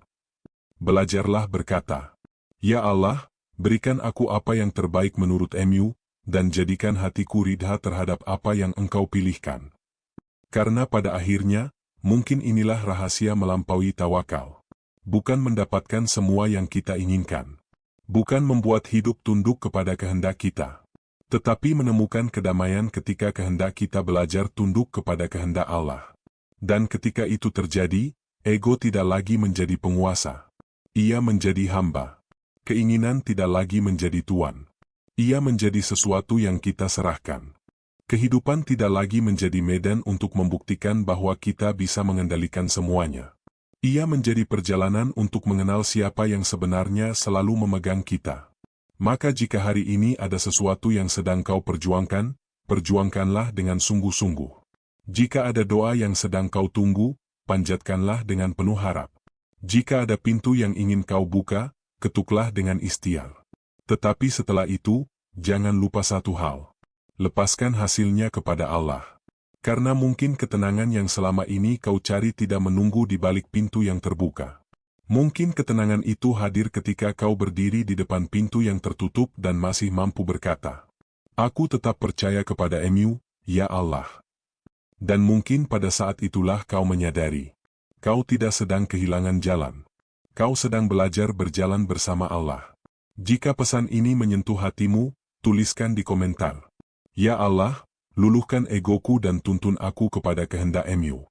A: Belajarlah berkata, "Ya Allah, berikan aku apa yang terbaik menurut-Mu, dan jadikan hatiku ridha terhadap apa yang Engkau pilihkan." Karena pada akhirnya, mungkin inilah rahasia melampaui tawakal. Bukan mendapatkan semua yang kita inginkan. Bukan membuat hidup tunduk kepada kehendak kita, tetapi menemukan kedamaian ketika kehendak kita belajar tunduk kepada kehendak Allah. Dan ketika itu terjadi, ego tidak lagi menjadi penguasa. Ia menjadi hamba. Keinginan tidak lagi menjadi tuan. Ia menjadi sesuatu yang kita serahkan. Kehidupan tidak lagi menjadi medan untuk membuktikan bahwa kita bisa mengendalikan semuanya. Ia menjadi perjalanan untuk mengenal siapa yang sebenarnya selalu memegang kita. Maka jika hari ini ada sesuatu yang sedang kau perjuangkan, perjuangkanlah dengan sungguh-sungguh. Jika ada doa yang sedang kau tunggu, panjatkanlah dengan penuh harap. Jika ada pintu yang ingin kau buka, ketuklah dengan ikhtiar. Tetapi setelah itu, jangan lupa satu hal. Lepaskan hasilnya kepada Allah. Karena mungkin ketenangan yang selama ini kau cari tidak menunggu di balik pintu yang terbuka. Mungkin ketenangan itu hadir ketika kau berdiri di depan pintu yang tertutup dan masih mampu berkata, "Aku tetap percaya kepada MU, ya Allah." Dan mungkin pada saat itulah kau menyadari, kau tidak sedang kehilangan jalan. Kau sedang belajar berjalan bersama Allah. Jika pesan ini menyentuh hatimu, tuliskan di komentar. Ya Allah, luluhkan egoku dan tuntun aku kepada kehendak MU.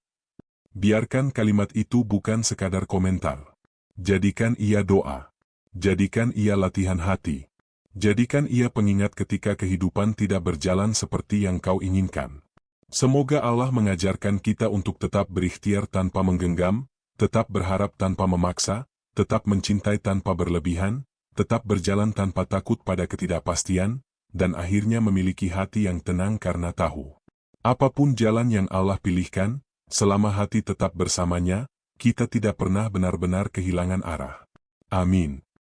A: Biarkan kalimat itu bukan sekadar komentar. Jadikan ia doa. Jadikan ia latihan hati. Jadikan ia pengingat ketika kehidupan tidak berjalan seperti yang kau inginkan. Semoga Allah mengajarkan kita untuk tetap berikhtiar tanpa menggenggam, tetap berharap tanpa memaksa, tetap mencintai tanpa berlebihan, tetap berjalan tanpa takut pada ketidakpastian, dan akhirnya memiliki hati yang tenang karena tahu. Apapun jalan yang Allah pilihkan, selama hati tetap bersamanya, kita tidak pernah benar-benar kehilangan arah. Amin.